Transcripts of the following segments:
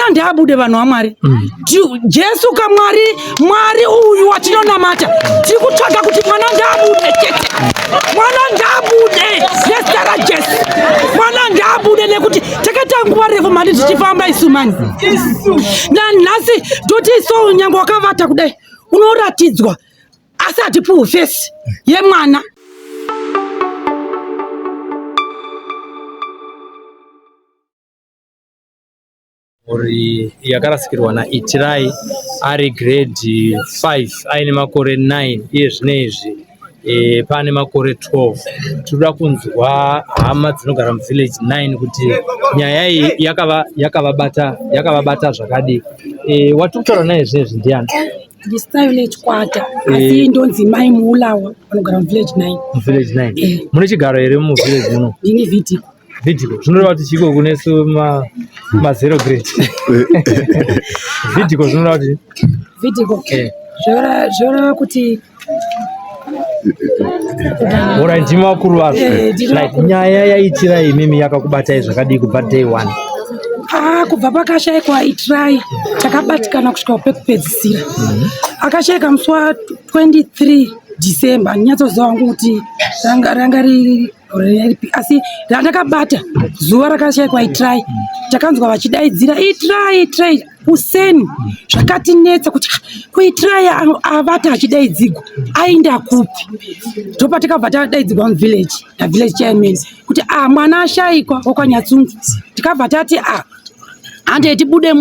mwana ndiabude vanhu vaMwari. Jesu Mwari uyu watinonamata tiri kutsvaga kuti mwana ndiabude chete, mwana ndiabude zita raJesu, mwana ndiabude nekuti takaita nguva refu mani tichifamba isu mani. Nanhasi toti so nyange wakavata kudai unoratidzwa asi hatipuwi fesi yemwana. Uri yakarasikirwa naItirai ari grade 5 aine makore 9 iye zvinezvi pane makore 12. Tinoda kunzwa hama dzinogara muvillage 9 kuti nyaya iyi yakavabata zvakadi. Watiri kutaura naye zvinezvi ndiani? Ndisitayile chikwata asi ndonzi mai muulawa vanogara muvillage 9. Muvillage 9 mune chigaro here muvillage muno? Ndine Vidhiko. Vidhiko zvinoreva kuti chiko kunesu ma0 grade. Vidhiko zvinoreva kuti Vidhiko zvoreva kuti ora ndima wakuru vazvo. Nyaya yaItirai mimi yakakubatai zvakadii kubva day 1? Kubva pakashayikwa Itirai takabatikana kusvika pekupedzisira. Akashayika musi wa23 December. Nyatsoziva wangu kuti ranga ripi asi randakabata zuva rakashayikwa Itirai. Takanzwa vachidaidzira Itirai useni. Zvakatinetsa kuti kuItirai avata achidaidzigwa aenda kupi. Ndopa takabva tadaidzigwa muvillage navillage chairman kuti mwana ashayikwa wakwanyatsungu. Tikabva tati hande tibude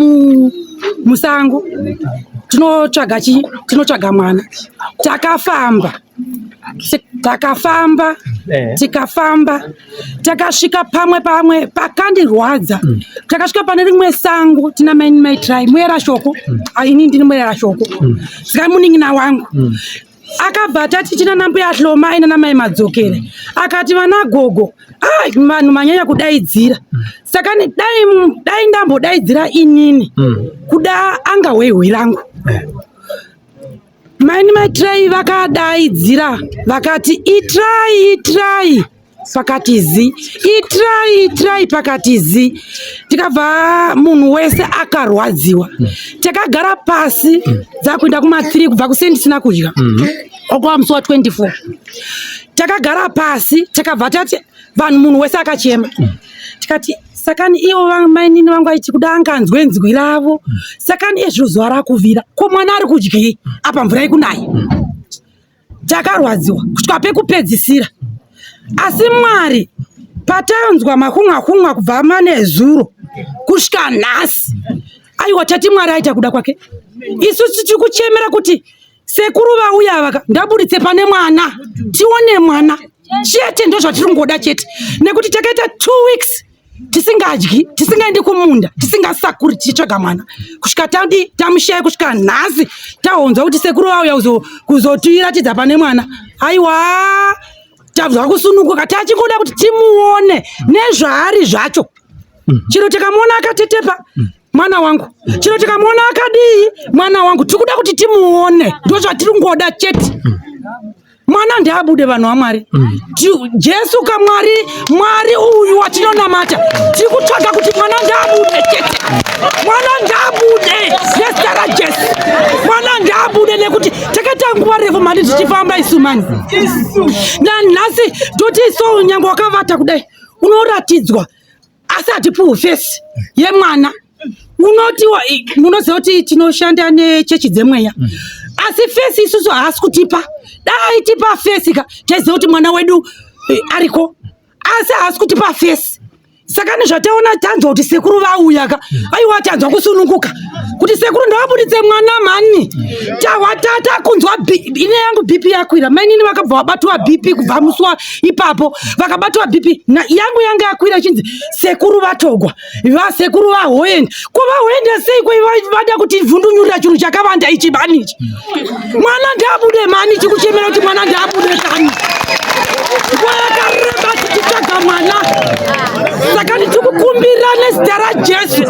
musango tinotsvaga mwana. Tikafamba takasvika pamwe pakandirwadza. Takasvika pane rimwe sango tina maItirai muyera shoko ini ndini muyera shoko saka muning'ina wangu akabva tati tina nambuya Hloma aina namai Madzokere akati vana gogo vanhu manyanya kudaidzira saka dai ndambodaidzira inini kuda anga hwehwe rangu. Maini maItirai vakadaidzira vakati Itirai pakati zi, Itirai pakati zi. Tikabva munhu wese akarwadziwa. Takagara pasi dzakuenda kuma3 kubva kusendi tisina kudya. Okuva musi wa24. Takagara pasi takabva tati vanhu munhu wese akachema. Tikati sakani ivo mainini vangu aiti kuda anganzwe nzwi ravo. Sakani ezvo zuva rakuvira. Ko mwana ari kudyei apa mvura ikunaya. Takarwadziwa kusvika pekupedzisira. Asi Mwari patanzwa makunga kubva manezuro kusvika nhasi. Aiwa tati Mwari aita kuda kwake. Isusu tiri kuchemera kuti sekuru vauya vaka ndabuditse pane mwana. Tione mwana. Chete ndo zvatiri ngoda chete. Nekuti takaita 2 weeks tisingadyi, tisingaendi kumunda, tisingasakuri tichitsvaga mwana. Kusvika tamushaya kusvika nhasi tahonzwa kuti sekuru vauya kuzotiratidza pane mwana. Aiwa tabva kusununguka tachingoda kuti timuone nezvaari zvacho. Chiro tikamuona akatetepa mwana wangu, chiro tikamuona akadii mwana wangu, tikuda kuti timuone ndo zvatiri ngoda chete. Mwana ndiabude vanhu vaMwari. Jesu Mwari uyu watinonamata tiri kutsvaga kuti mwana ndiabude chete, mwana ndiabude zita raJesu, mwana ndiabude nekuti takaita nguva refu mani tichifamba isu mani. Nanhasi toti so nyange wakavata kudai unoratidzwa asi hatipuwi fesi yemwana. Munoziva kuti tinoshanda nechechi dzemweya asi fesi isusu haasi kutipa. Dai tipa fesi taiziva kuti mwana wedu ariko asi haasi kutipa fesi. Saka nezvataona tanzwa kuti sekuru vauya aiwa tanzwa kusununguka kuti sekuru ndavabuditse mwana mani. Tawatata kunzwa ine yangu BP yakwira. Mainini vakabva vabatwa BP kubva musi ipapo vakabatwa BP yangu yanga yakwira chinzi sekuru vatogwa vasekuru vahoenda. Ko vahoenda sei ko vada kuti vhundunyurira chinhu chakavanda ichi banichi. Mwana ndiabude mani chikuchemera kuti mwana ndiabude kani. Kwayakareba tichitsvaga mwana. Saka tikukumbira nezita raJesu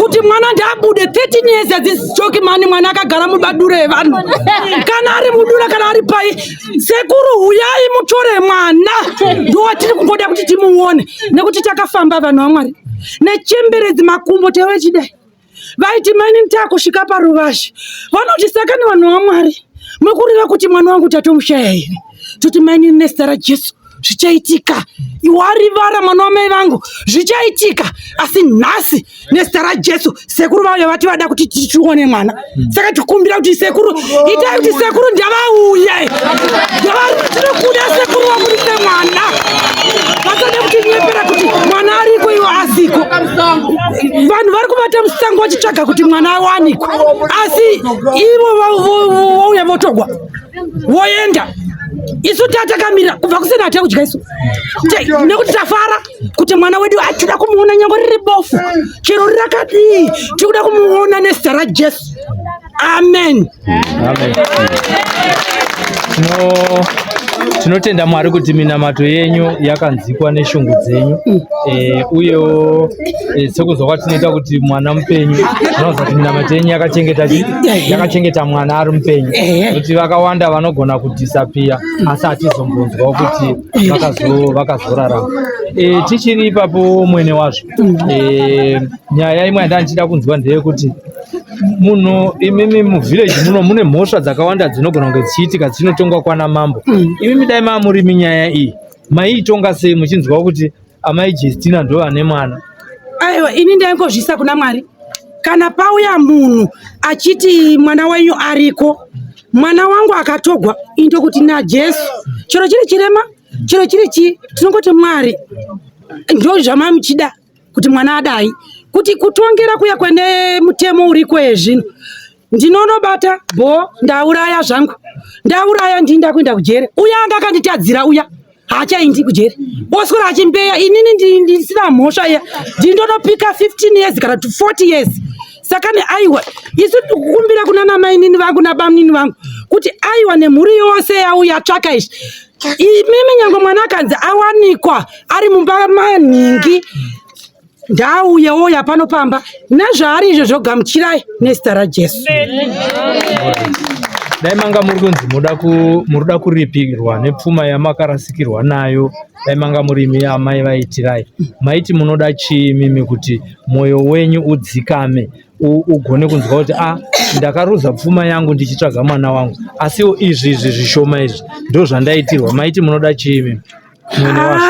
kuti mwana ndiabude. 13 years hadzichoki mani mwana akagara mubadure evanhu. Kana ari mudura kana ari pai sekuru uyai mutore mwana. Ndo watiri kungoda kuti timuone nekuti takafamba vanhu vaMwari nechemberedzi makumbo tewe chidai vaiti maini ntakusvika paruvazhe vanoti saka ni vanhu vaMwari mukuriva kuti mwana wangu tatomushaya here toti maini nezita raJesu zvichaitika. Iwarivara mwana wamai vangu zvichaitika, asi nhasi nezita raJesu sekuru vauya vati vada kuti tichione mwana. Saka tikumbira kuti sekuru itai kuti sekuru ndavauye tinokuda sekuru vamurise mwana vasada kuti nyepera kuti mwana ariko iwo asiko. Vanhu vari kuvata musango vachitsvaga kuti mwana awanikwe, asi ivo vouya votogwa voenda. Isu tatakamira kubva kusina hata kudya isu nekuti tafara kuti mwana wedu atida kumuona nyango riri bofu chero rirakadii tikuda kumuona nezita raJesu. Amen. Tinotenda Mwari kuti minamato yenyu yakanzikwa neshungu dzenyu, uyewo sekuzwa kwatinoita kuti mwana mupenyu zvinoza kuti minamato yenyu yakachengeta mwana ari mupenyu, kuti vakawanda vanogona kudhisapiya asi hatizombonzwawo kuti vakazorarama. Tichiri ipapo mwene wazvo, nyaya imwe yandandichida kunzwa ndeyekuti munhu imimi muvhileji muno mune mhosva dzakawanda dzinogona kunge dzichiitika dzinotongwa kwana mambo. Imimi dai mamuri minyaya iyi maiitonga sei muchinzwa kuti amai Justina ndo vane mwana? Aiwa, ini ndaingozvisa kuna Mwari kana pauya munhu achiti mwana wenyu ariko, mwana wangu akatogwa, into kuti naJesu chero chiri chirema chero chiri chi tinongoti Mwari ndo zvamamuchida kuti mwana adai, kuti kutongera kuya kwene mutemo uriko ezvino ndinonobata ndauraya zvangu, ndauraya ndinda kuenda kujere. Uya anga akanditadzira uya haachaindi kujere, oswera achimbeya. Inini ndisina mhosva iya, ndindonopika 15 years kana 40 years. Saka aiwa isu tikukumbira kuna namainini vangu nabamnini vangu kuti aiwa nemhuri yose yauya tsvaka izvi. Imimi nyange mwana akanzi awanikwa ari mumba manhingi, ndauyewo yapanopamba nezvaari izvo zvogamuchirai nezita raJesu. Dai manga muri kunzi muruda kuripirwa nepfuma yamakarasikirwa nayo, dai manga murimi amai vaitirai, maiti munoda chii mimi kuti mwoyo wenyu udzikame ugone kunzwa kuti ndakarudza pfuma yangu ndichitsvaga mwana wangu, asiwo izvi zvishoma izvi ndo zvandaitirwa, maiti munoda chii mimi mwene wazvo?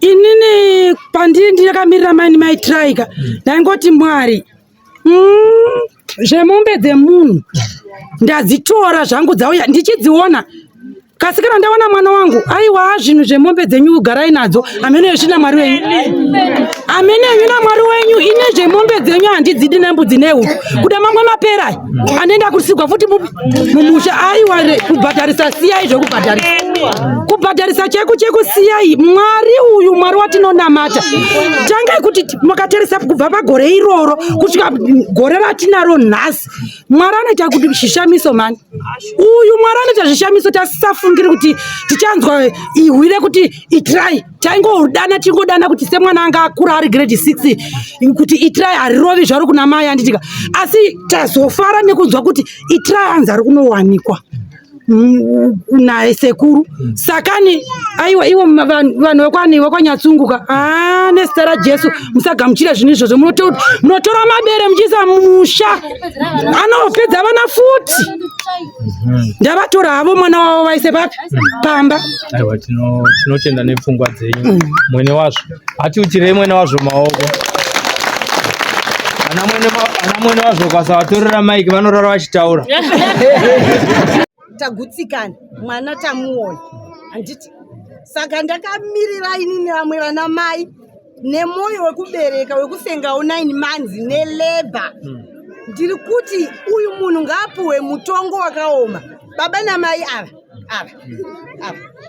Inini pandiri ndakamirira maini maitiraika ndaingoti Mwari, zvemombe dzemunhu ndadzitora zvangu dzauya ndichidziona, kasi kana ndaona mwana wangu aiwa zvinhu zvemombe dzenyu ugarai nadzo, amene zvina Mwari wenyu, amene zvina Mwari wenyu. Ine zvemombe dzenyu handidzidi nembudzi nehuku, kuda mamwe mapera anoenda kusikwa futi mumusha. Aiwa kubhadharisa siyai zvokubhadharisa cheku siyai. Mwari uyu Mwari watinonamata tangai kuti mukatarisa kubva pagore iroro kusvika gore ratinaro nhasi, Mwari anoita kuti zvishamiso mani. Uyu Mwari anoita zvishamiso. Tasisafungiri kuti tichanzwa ihwire kuti itirai, taingodana tingodana kuti semwana anga akura ari grade 6 kuti itirai harirovi zvaro kuna mai anditika, asi tazofara nekunzwa kuti itirai hanzi ari kunowanikwa naye sekuru. Sakani aiwa iwo vanhu vekwanyatsunguka, nezita raJesu musagamuchira zvinhu izvozvo. Munotora mabere muchiisa mumusha, anopedza vana futi. Ndavatora havo mwana wavo vaise papi pamba. Aiwa, tinotenda nepfungwa dzenyu mwene wazvo, hatiuchirei mwene wazvo maoko. Ana mwene wazvo ukasavatorera maiki vanorara vachitaura. Tagutsikana mwana tamuona handiti, saka ndakamirira inini vamwe vana mai nemwoyo wekubereka wekusengawo 9 months neleba. Ndiri kuti uyu munhu ngaapuwe mutongo wakaoma, baba namai ava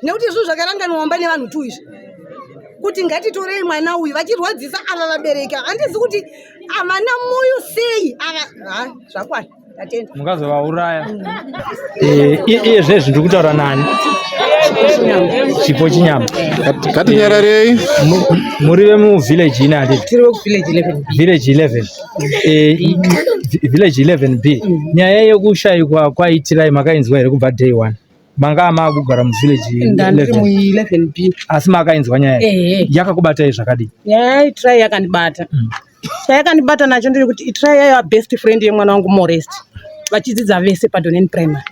nekuti izvo zvakaranganwamba nevanhu tu izvi kuti ngatitorei mwana uyu vachirwadzisa ava vabereka. Handisi kuti havana mwoyo sei ava zvakwana. Mukazovauraya. Izvezvi ndiri kutaura nani? Chipo chinyama. Ngatinyararei. Muri vemuvhileji ina handiti? Tiri village 11. Village 11. Village 11B. Nyaya yekushayikwa kwaitirai makainzwa here kubva day 1? Manga makugara muvillage 11B. Asi makainzwa nyaya yakakubatai zvakadii? Nyaya yaitirai yakandibata. chayakandibata nacho ndekuti itirai yayo best friend yemwana wangu Morest vachidzidza vese paDoneni primary.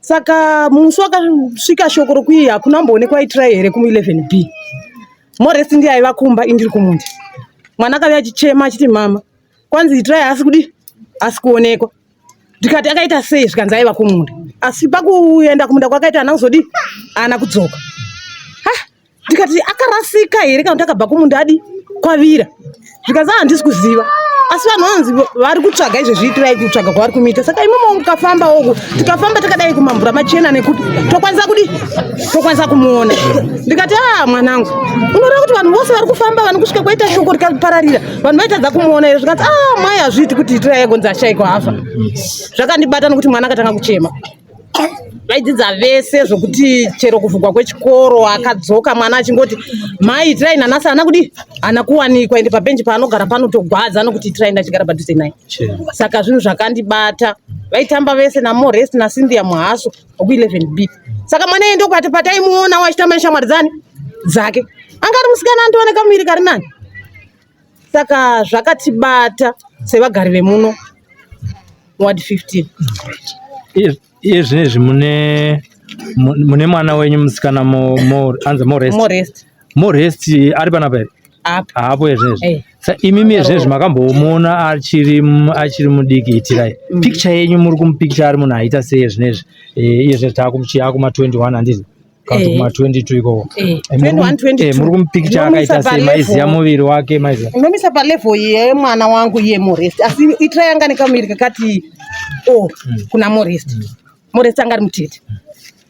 Saka musi wakasvika shoko rokuyi hakuna mboonekwa itirai here kumu11B. Morest ndiye aivakumba indiri kumundi. Mwana akauya achichema achiti mama kwanzi itirai asi kudi asi kuonekwa. Ndikati akaita sei zvikanzi aiva kumunda. Asi pakuenda kumunda kwakaita ana kuzodi ana kudzoka. Ndikati akarasika here kana kuti akabva kumunda adi kwavira. Zvikanzi handisi kuziva. Asi vanhu vanzi vari kutsvaga izvo zviitirai kutsvaga kwavari kumiita. Saka imomo mukafamba uku tikafamba takadai kumamvura machena nekuti tokwanisa kudi tokwanisa kumuona. Ndikati mwanangu unoona kuti vanhu vose vari kufamba vanhu kusvika kwaita shoko rikapararira vanhu vaitadza kumuona here. Zvikanzi mai hazviti kuti itirai yagonzi ashaikwa hafa. Zvakandibata nokuti mwana akatanga kuchema. Vaidzidza vese zvokuti chero kuvhurwa kwechikoro akadzoka mwana achingoti mai itirai nanasi ana kudi ana kuwanikwa ende pabhenji paanogara panotogwadza nokuti itirai ndachigara padhuze naye. Saka zvinhu zvakandibata. Vaitamba vese naMorest naCynthia Muhaso woku11B. Saka mwana ende kupati aimuona wachitamba neshamwari dzake angari musikana andooneka muviri kari nani. Saka zvakatibata sevagari vemuno ward 15. Iye zvinezvi mune mwana wenyu musikana anzi Morest ari panapa here hapo zvinezvi. Imimi zvinezvi makambomuona achiri mudiki itirai picture yenyu muri kumupicture ari munhu aita sei zvinezvi iye zvinezvi taakuma21 handizvo kana kuma22 ikoko muri kumupicture akaita sei maiziya muviri wake unomisa palevel yemwana wangu iye Morest asi itirai yanga nekamuviri kakati kuna Morest angari mutete.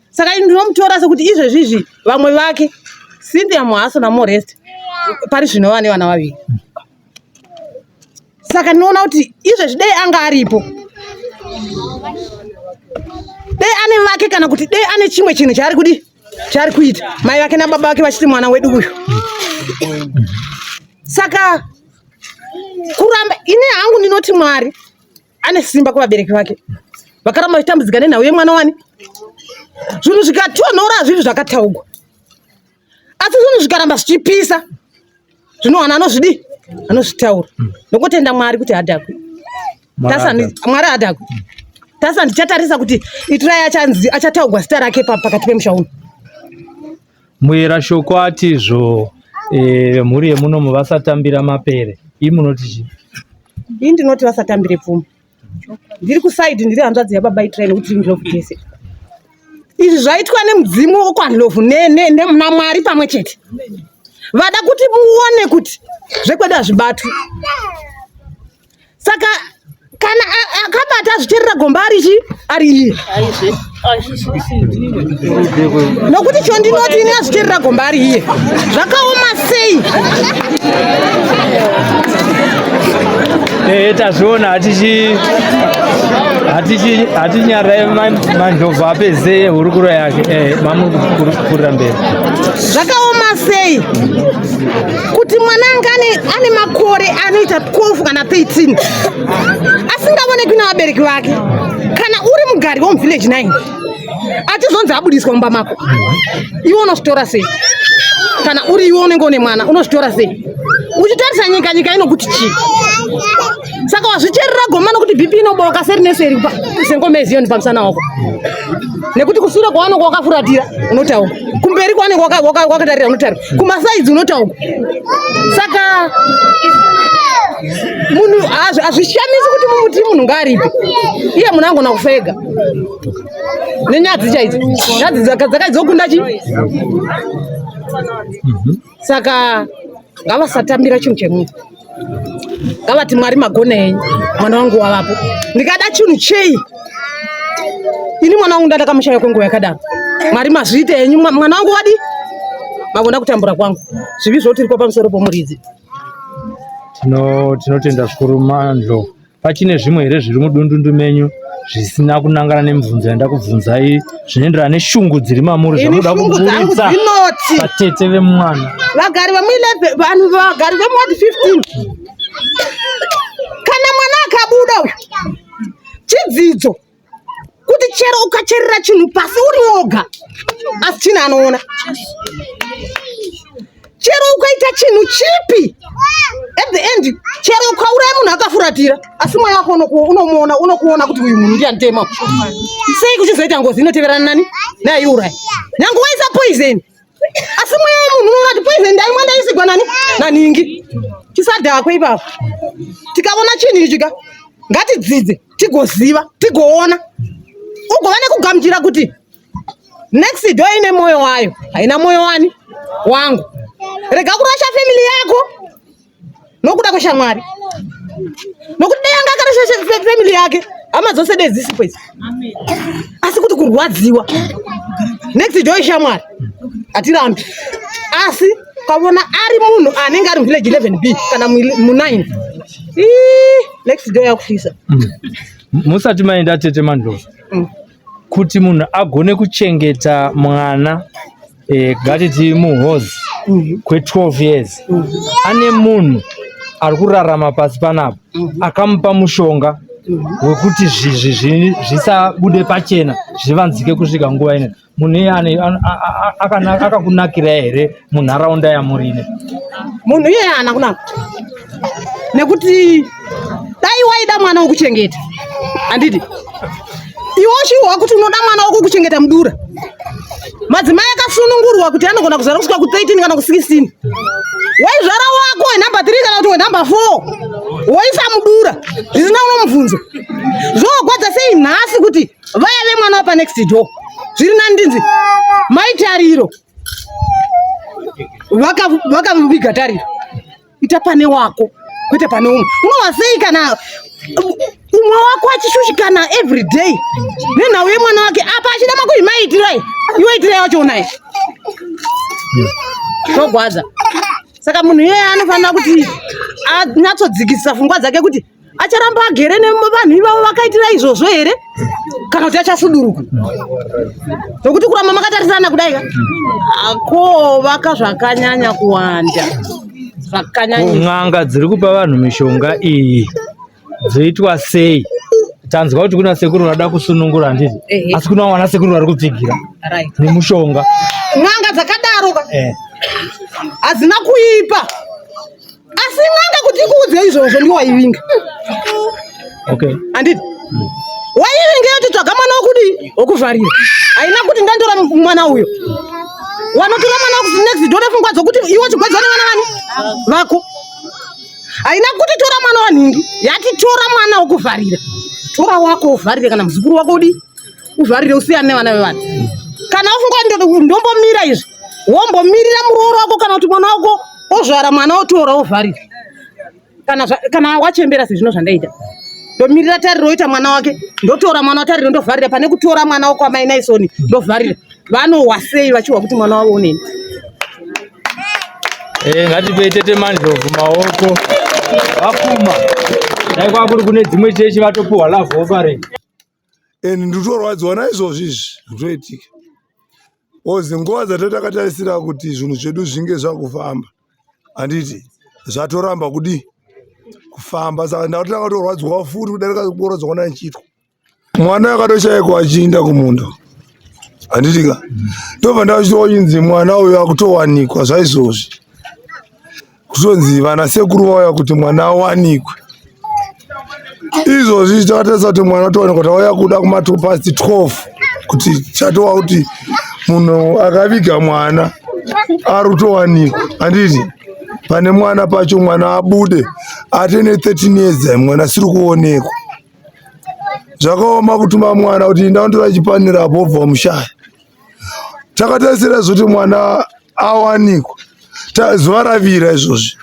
Saka ndinomutora sekuti izvezvizvi vamwe vake Cynthia Muhaso naMorest pari zvino vane vana vaviri. Saka ndinoona kuti izvezvi dei anga aripo dei ane vake kana kuti dei ane chimwe chinhu chaari kuita mai vake nababa vake vachiti mwana wedu uyu. Saka kuramba ine hangu ndinoti Mwari ane simba kuvabereki vake vakaramba vachitambudzika nenhau yemwana wani. Zvinhu zvikatonhora zvizvi zvakataugwa asi zvinhu zvikaramba zvichipisa zvinowana anozvitaura nokutenda Mwari kuti hadhakwi. Mwari hadhakwi. Tasa ndichatarisa kuti itirai achataugwa zita rake pakati pemusha uno. Muyera shoko atizvo mhuri yemunomu vasatambira mapere ii munoti chii? Ii ndinoti vasatambire pfuma. Ndiri kusaidi ndiri hanzvadzi yababa itirai nekuti ndinove tese. Izvi zvaitwa nemudzimu wokwanlovu naMwari pamwe chete. Vada kuti muone kuti zvekwedu hazvibatwi. Saka kana akabata azvicherera gomba ari iye. Nokuti chondinoti ini azvicherera gomba ari iye. Zvakaoma sei? Tazviona hatichinyarai mandlovu apeze hurukuro yake mamuri kurira mberi. Zvakaoma sei kuti mwana ane makore anoita 12 kana 13 asingaonekwi navabereki vake. Kana uri mugari womuvillage 9 atizonzi abudiswa mumba mako iwe unozvitora sei? Kana uri iwe unenge une mwana unozvitora sei? Uchitarisa nyika inokuti chii? Saka wazvicherera gomba nokuti BP inoboka seri neseri sengomezi yoni pamusana wako. Nekuti kusure kwawanenge wakafuratira unotaura. Kumberi kwawanenge wakatarira unotaura. Kumasaidzi unotaura. Saka munhu hazvishamisi kuti mumuti munhu ngaripe. Iye munhu angona kufega. Nenyadzi chaidzo. Nyadzi dzakaizokunda chii? Saka ngavasatambira chinhu chemunhu. Ngavati Mwari magona enyu mwana wangu wavapo. Ndikada chinhu chei ini mwana wangu ndandakamushaya kwenguva yakadaro. Mwari mazviite enyu mwana wangu wadi magona kutambura kwangu. Zvivi zvotirikwa pamusoro pomuridzi. Tinotenda zvikuru Mandlo. Pachine zvimwe here zviri mudundundu menyu zvisina kunangana nemibvunzo yanda kubvunzai zvinoenderana neshungu dziri mamuri zvamuda kuburitsa vatete vemwana. Vagari vanhu vagari vemward 15 kana mwana akabuda uyu chidzidzo kuti chero ukacherera chinhu pasi uri woga asi china anoona. Chero ukaita chinhu chipi at the end chero ukaura munhu akafuratira asi mwoyo wako unokuona kuti uyu munhu ndiani tema sei kuchizoita ngozi inoteverana nani naiurai nyange waisa poison asi mwoyo wemunhu unoona kuti poison ndaimwe ndaisigwa nani naningi chisadhakwe ipapo tikaona chinhu ichika ngatidzidze tigoziva tigoona ugova nekugamuchira kuti next door ine mwoyo wayo haina mwoyo wani wangu rega kurasha family yako nokuda kweshamwari nokuti dai anga akarasha family yake hama dzose dedzisipo idzi asi kuti kurwadziwa next door ishamwari hatirambi asi ukavona ari munhu anenge ari muvillage 11B kana mu9 next door yakutyisa musati maenda tete Mandlovu kuti munhu agone kuchengeta mwana ngatiti muhozi kwe12 years ane munhu ari kurarama pasi panapa akamupa mushonga wekuti zvisabude pachena zvivanzike kusvika nguva ine munhu iye akakunakira here munharaunda yamurine munhu iye haana kunaka nekuti dai waida mwana wokuchengeta handiti iwe ushiwa kuti unoda mwana wokuchengeta mudura madzimai akasunungurwa kuti anogona kuzara kusvika ku13 kana ku16 waizvara wako wenumber 3 kana kuti wenumber 4 woisa mudura zvisina unomubvunzo zvogwadza sei nhasi kuti vaya vemwana wapa next door zviri nandinzi maitariro vakaviga tariro ita pane wako kwete pane umwe unova sei kana umwe wako achishushikana every day nenhau yemwana wake apa achida makui maitirai iwe itirai wachonai zvogwadza saka munhu iyeye anofanira kuti anyatsodzikisa pfungwa dzake kuti acharamba agere nevanhu ivavo vakaitira izvozvo here kana kuti achasuduruka nokuti kuramba makatarisana kudaika akovaka zvakanyanya kuwanda zvakanyanya n'anga dziri kupa vanhu mishonga iyi dzoitwa sei tanzwa kuti kuna sekuru vada kusunungura handiti asi kuna wana sekuru vari kupfigira nemushonga n'anga dzakadaroka hazina kuipa asi n'anga kuti ikuudze izvozvo ndiwaivinga handiti waivinga yoti tsvaga mwana wokudi wokuvharira haina kuti ndandora mwana uyo wanotora mwana next door nepfungwa dzokuti iwe chigwedzwa nevana vani vako haina kuti tora mwana wanhingi yati tora mwana wokuvharira tora wako uvharire kana muzukuru wako udi uvharire usiyane nevana vevanhu kana ufunga ndombomira izvi wombomirira murooro wako kana kuti mwana wako ozvara mwana wotora wovharire kana wachembera sezvino zvandaita ndomirira tariro oita mwana wake ndotora mwana watariro ndovharira pane kutora mwana wako amai naisoni ndovharira vanohwa sei vachiwa kuti mwana wavo uneni ngatipe tete Mandlovu maoko vapfuma dai kwakuri kune dzimwe chechi vatopuhwa love offering nditorwadziwa naizvozvo izvi zvoitika ozi nguva dzatatakatarisa kuti zvinhu zvedu zvinge zvakufamba handiti zvatoramba kudi kufamba saka ndakatanga torwadziwa futi kudarika kurwadziwa nanchitwa mwana akatoshayikwa achiinda kumunda handitika ndobva ndachitoinzi mwana uyo akutowanikwa zvaizvozvi kutonzi vanasekuru vauya kuti mwana awanikwe izvozvi takatarisa kuti mwana atowanikwa tauya kuda kuma2 past 12 kuti chatova kuti munhu akaviga mwana ari kutowanikwa handiti pane mwana pacho mwana abude atene 13 years mwana asiri kuonekwa zvakaoma kutuma mwana kuti ndaondora chipanira apo obva mushaya takatarisira zvokuti mwana awanikwa zuva ravira izvozvi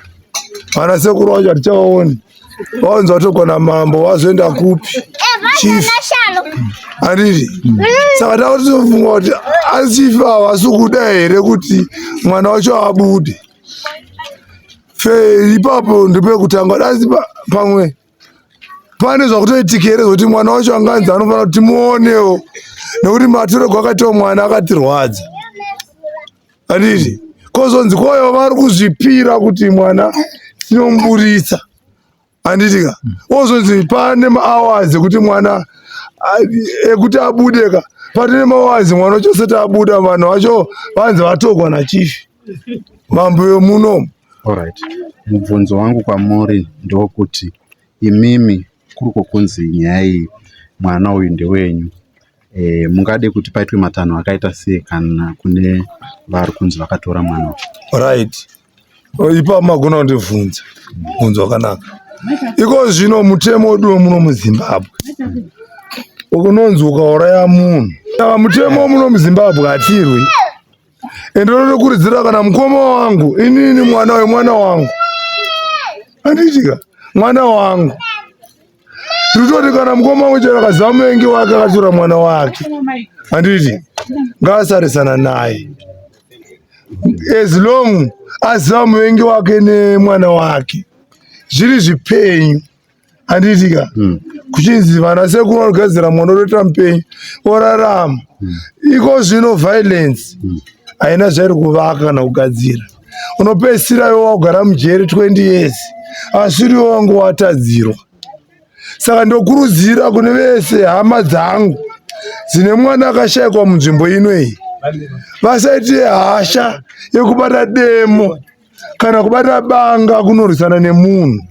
vana sekuru vacho hatichavaoni vaonzi vatogona mambo vazoenda kupi chief handiti saka takutofunga kuti asichifa havasi kuda here kuti mwana wacho abude ipapo ndopekutanga asi pamwe pane zvakutoitika here zvokuti mwana wacho anganzi anofanira kuti timuonewo nekuti matorego akatiwa mwana akatirwadza handiti kozonzi kwayo vari kuzvipira kuti mwana tinomburisa handitika ozonzi pane mahours kuti mwana ekuti abudeka patine mahours mwana wacho sati abuda vanhu vacho vanzi vatogwa nachifi mambo yomunomu Alright. Mubvunzo wangu kwamuri ndokuti imimi kuruko kunzi nyaya mwana uyu ndewenyu. Mungade kuti paitwe matanho akaita sei kana kune vari kunzi vakatora mwana uyu? Right. Ipa magona kundibvunza bvunzo wakanaka. Iko zvino mutemo wedu muno muZimbabwe unonzi ukauraya munhu, mutemo muno muZimbabwe hatirwi. Ndinokurudzira kana mukoma wangu inini mwana wangu anditika mwana wangu nditoti kana mukoma wangu chero akazama muengi wake akatora mwana wake handiti ngaasarisana naye as long azama muengi wake nemwana wake zviri zvipenyu handitika kuchinzi vana sekuru vanogadzira mwana otoita mupenyu orarama. Iko zvino violence haina zvairi kuvaka kana kugadzira. Unopedzisira iwe wagara mujeri 20 years asi uriwo wangu watadzirwa. Saka ndokurudzira kune vese hama dzangu dzine mwana akashayikwa munzvimbo inoyi vasaite hasha yekubata demo kana kubata banga kunorwisana nemunhu,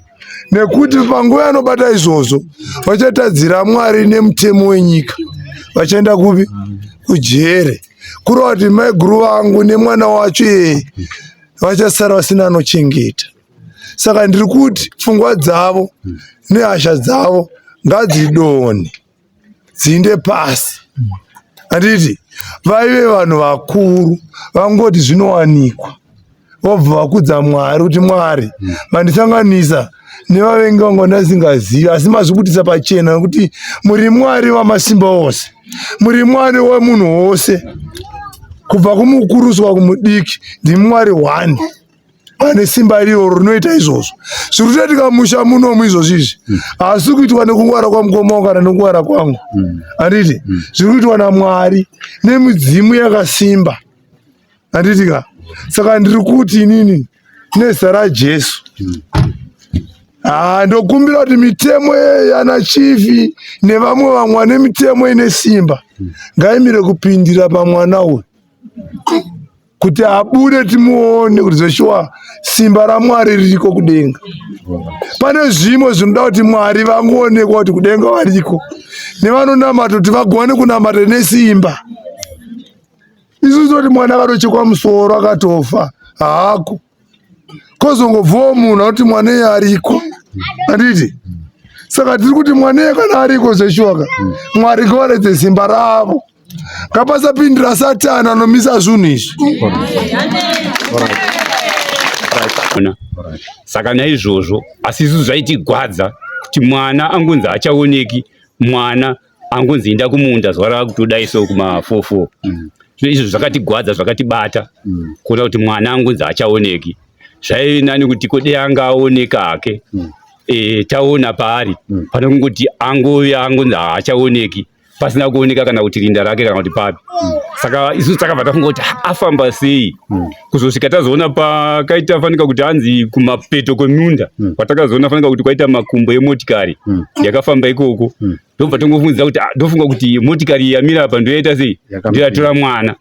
nekuti panguva yanobata izvozvo vachatadzira Mwari nemutemo wenyika, vachaenda kupi? Kujere. Kurova kuti mai guru vangu nemwana wacho vachasara vasina anochengeta. Saka ndiri kuti pfungwa dzavo nehasha dzavo ngadzidone dziinde pasi. Handiti vaive vanhu vakuru vangoti zvinowanikwa vobva vakudza Mwari kuti Mwari mandisanganisa nevavengi vangu ndasingazivi, asi mazvikutisa pachena nekuti muri Mwari wamasimba ose, muri Mwari wemunhu wose, kubva kumukuru kusvika kumudiki ndimi Mwari one ane simba iroro rinoita izvozvo. Zviri kuitika musha munomu izvozvizvi haasi kuitwa nekungwara kwamukoma wangu kana nekungwara kwangu, handiti zviri kuitwa naMwari nemidzimu yakasimba, handitika. Saka ndiri kuti inini nezita raJesu ndokumbira kuti mitemo yana chifi nevamwe vamwe nemitemo ine simba ngaimire kupindira pamwana uyu kuti abude timuone kuti zveshuwa simba raMwari ririko kudenga. Pane zvimwe zvinoda kuti Mwari vangoonekwa kuti kudenga variko, nevanonamata kuti vagone kunamata nesimba. Isusu kuti mwana akatochekwa musoro akatofa haako kozongobvawo munhu akuti mwana iye ariko, handiti. Saka tiri kuti mwana iye kana ariko zveshuwaka Mwari ngawaredze simba ravo, ngapasapindira Satani anomisa zvinhu izvi. Saka naizvozvo asi isusu zvaitigwadza kuti mwana angonzi hachaoneki, mwana angonzi enda kumunda zuva rakutodaiso kuma44. Izvo zvakatigwadza zvakatibata kuona kuti mwana angonzi hachaoneki. Zvainani kuti kode anga aoneka hake taona paari pane kungoti angonzi hachaoneki pasina kuoneka kana kuti rinda rake kana kuti papi. Saka isusu takabva tafunga kuti afamba sei, kuzosvika tazoona pakaita fanika kuti hanzi kumapeto kwemunda kwatakazoona fanika kuti kwaita makumbo emotikari yakafamba ikoko. Ndobva tongofungidzira kuti ndofunga kuti motikari yamira apa ndoyaita sei, ndoyatora mwana.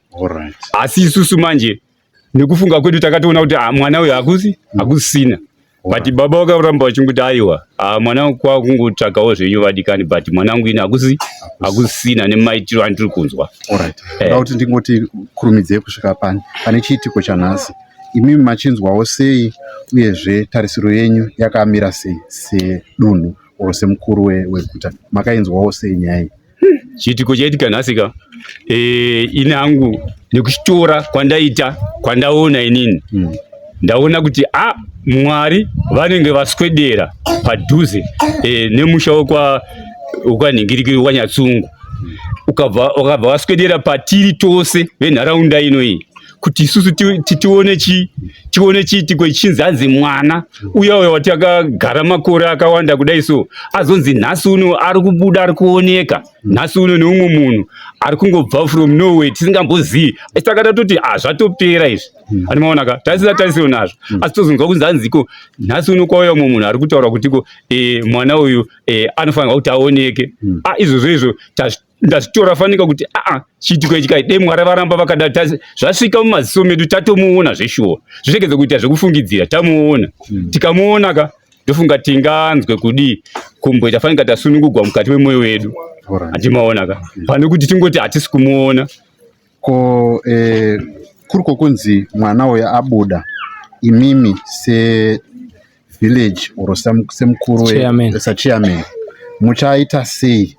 Asi isusu manje nekufunga kwedu takatoona kuti mwana uyu hakusina. But baba vakaramba vachingoti aiwa mwana kwakungotsvakawo zvenyu vadikani, but mwana wangu ini hakusina nemaitiro andiri kunzwa. Kuti ndingoti kurumidzei kusvika pane chiitiko chanhasi, imimi machinzwawo sei uyezve tarisiro yenyu yakamira sei sedunhu oro semukuru weguta, makainzwawo sei nyaya iyi? Chiitiko chaitika nhasika ini hangu nekuchitora kwandaona inini ndaona kuti Mwari vanenge vaswedera padhuze nemusha wakwanhingirikiri waNyatsungu, ukabva vaswedera patiri tose venharaunda inoyi kuti isusu tione chiitiko chinzi hanzi mwana uya watakagara makore akawanda kudai so azonzi nhasi uno ari kubuda ari kuoneka, nhasi uno neumwe munhu ari kungobva from nowhere tisingambozivi. Saka tatoti zvatopera izvi, ani maonaka tasina tarisiro nazvo, asi tozonzwa kunzi hanziko nhasi uno kwauya umwe munhu ari kutaura kutiko mwana uyu anofanirwa kuti aoneke. Izvozvo izvo ndazvitora fanika kuti chiitiko ichi dai Mwari varamba vakada zvasvika mumaziso medu tatomuona zveshuwa zviregedze kuita zvekufungidzira tamuona tikamuona ndofunga tinganzwe kudi kumboita fanika tasunungurwa mukati memwoyo wedu hatimaona pane kuti tingoti hatisi kumuona ko kuriko kunzi mwana uyo abuda imimi se village or semukuru sachairman muchaita sei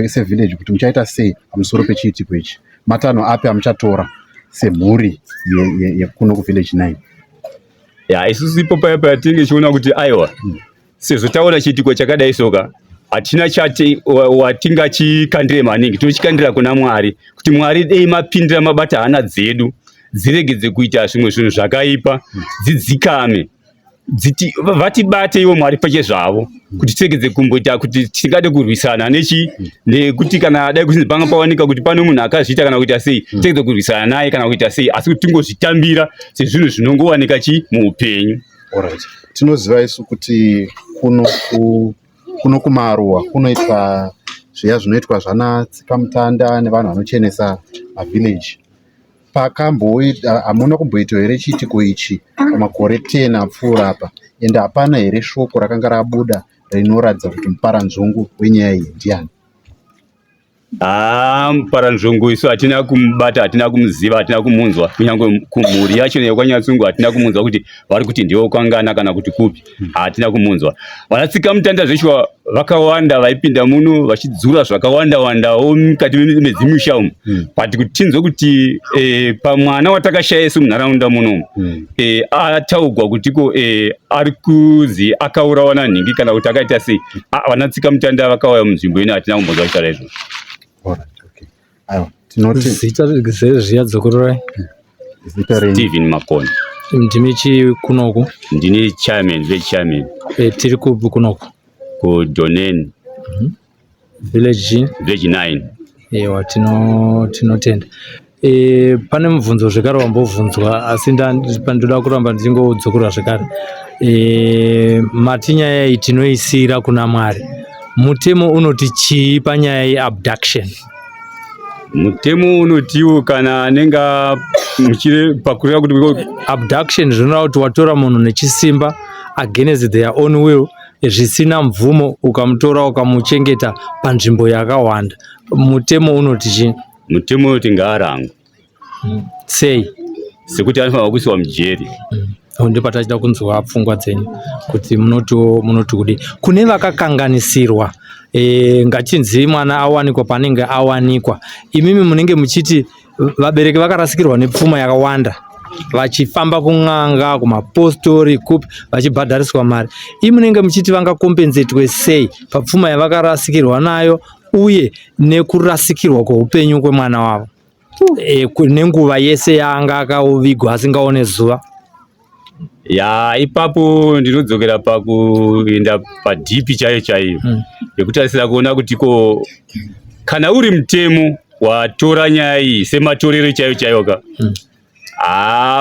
se village kuti muchaita sei pamusoro pechiitiko ichi matanho api amuchatora semhuri yekuno kuvillage 9 isusu ipopa yatinge chiona kuti aiwa sezvo taona chiitiko chakadai soka hatina watingachikandire maningi tinochikandira kuna Mwari kuti Mwari dei mapindira mabata hana dzedu dziregedze kuita zvimwe zvinhu zvakaipa dzidzikame vatibate ivo Mwari pachezvavo kuti tiregedze kumboita kuti tingade kurwisana nekuti kana dai kusinzi panga pawanika kuti pano munhu akazviita kana kuita sei tiregedze kurwisana naye kana kuita sei asi kuti tingozvitambira sezvinhu zvinongowanika muupenyu. Tinoziva isu kuti kuno kumaruwa kunoitwa zviya zvinoitwa zvana tsikamutanda nevanhu vanochenesa mavillage. Hamuna kumboita here chiitiko ichi pamakore 10 apfuura apa ende hapana here shoko rakanga rabuda rinoratidza kuti muparanzvungu wenyaya iyi ndiani? Muparanzvungu isu hatina kumubata, hatina kumuziva, hatina kumunzwa, kunyange kumhuri yacho nekwanyatsungu hatina kumunzwa kuti vari kuti ndiwo kwangana kana kuti kupi, hatina kumunzwa. Vanatsikamutanda zveshuwa vakawanda vaipinda muno vachidzura zvakawanda-wandawo mukati medzimusha umu. But kuti tinzwe kuti pamwana watakashaya isu munharaunda muno ataugwa kutiko ari kuzi akaurawa nanhingi kana kuti akaita sei. Vanatsikamutanda vakauya munzvimbo ino hatina kumbonzwa kutaura izvo. Zita zviya dzokurorai Stephen Makoni. Ndimi chi kunoku? Ndini chairman, village chairman. Tiri kupi kunoku? Ku Donen. Village 9. Ewa tinotenda. Pane mubvunzo zvekare wambobvunzwa asi ndoda kuramba ndichingodzokera zvekare. Matinyaya iyi tinoisira kuna Mwari. Mutemo unoti chii panyaya yeabduction? Mutemo unotiwo kana anenga muchire pakurira kuti abduction zvinoreva kuti watora munhu nechisimba against their own will zvisina mvumo ukamutora ukamuchengeta panzvimbo yakawanda. Mutemo unoti chii? Mutemo unoti ngaarangwe. Sei? Sekuti anofanira kuiswa mujeri. Ndopatachida kunzwa pfungwa dzenyu kuti munoti kudi kune vakakanganisirwa ngachinzi mwana awanikwa panenge awanikwa. Imimi munenge muchiti vabereki vakarasikirwa nepfuma yakawanda vachifamba kun'anga kumapostori kupi vachibhadhariswa mari. Imi munenge muchiti vangakompenzetwe sei papfuma yavakarasikirwa nayo uye nekurasikirwa kweupenyu kwemwana wavo nenguva yese yaanga akavigwa asingaone zuva? Ipapo ndinodzokera pakuenda padhipi chaiyo yekutarisira kuona kuti kana uri mutemo watora nyaya iyi sematorero chaiyo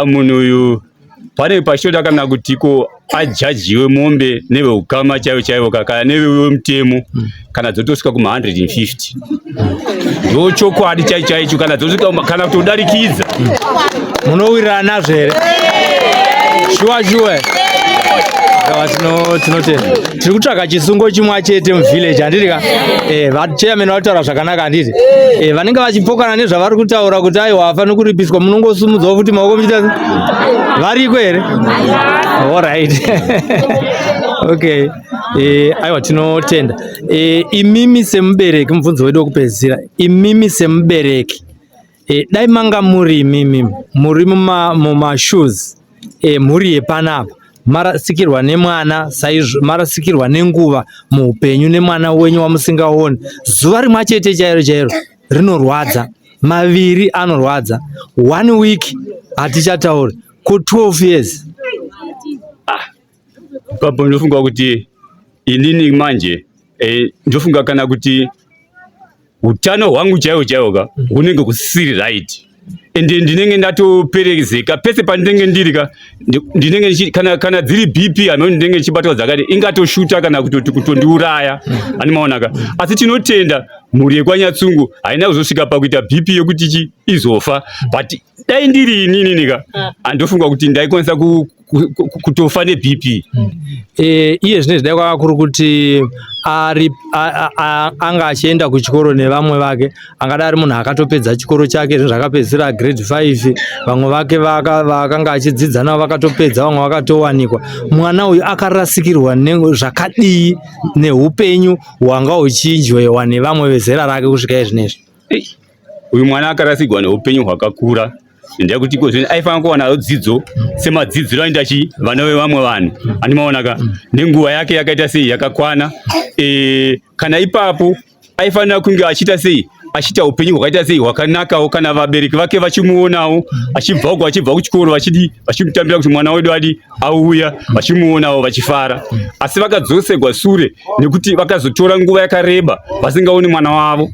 munhu uyu pane pachoda kana kuti ajajiwe mombe neveukama chaiyo kana nevewe mutemo kana dzotosvika kuma150 ndo chokwadi chaicho kana dzosvika kana kutodarikidza. Munowirirana nazvo here? Shuwa tinotenda tiri kutsvaka chisungo chimwe chete muvillage handiti ka vachairman vataura zvakanaka handiti vanenge vachipokana nezvavari kutaura kuti aiwa hafani kuripiswa munongosumudzwa kuti maoko muchita variko here? Alright. Okay. Aiwa tinotenda. Imimi semubereki mubvunzo wedu wekupedzisira, imimi semubereki dai manga muri imimi muri mumashoes mhuri yepanapa marasikirwa nemwana saizvo marasikirwa nenguva muupenyu nemwana wenyu wamusingaoni zuva rimwe chete chairo rinorwadza, maviri anorwadza, 1 week hatichatauri ku 12 years. Papo ndofunga kuti inini manje ndofunga kana kuti utano hwangu chaiwo hunenge kusiri right ende ndinenge ndatoperezeka pese pandinenge ndirika ndinenge kana dziri BP amene ndinenge chibatwa zakati ingatoshuta kana kutondiuraya animaonaka asi tinotenda mhuri yekwanyatsungu haina kuzosvika pakuita BP yekuti izofa but dai ndiri inini nika andofunga kuti ndaikwanisa kutofa neBP. Iye zvine zvidai kwakakuru kuti anga achienda kuchikoro nevamwe vake angada ari munhu akatopedza chikoro chake zvakapedzisira grade 5 vamwe vake vakanga achidzidza navo vakatopedza vamwe vakatowanikwa. Mwana uyu akarasikirwa zvakadii neupenyu hwanga uchinjoyewa nevamwe vezera rake kusvika izvinezvi? Uyu mwana akarasikirwa neupenyu hwakakura ndia kuti kozvini aifanira kuwana dzidzo semadzidziro anoita vana vevamwe vanhu animaonaka nenguva yake yakaita sei yakakwana. Kana ipapo aifanira kunge achiita sei achiita upenyu hwakaita sei hwakanakawo kana vabereki vake vachimuonawo achibva kuchikoro vachimutambira kuti mwana wedu adi auya vachimuonawo vachifara. Asi vakadzosegwa sure nekuti vakazotora nguva yakareba vasingaoni mwana wavo.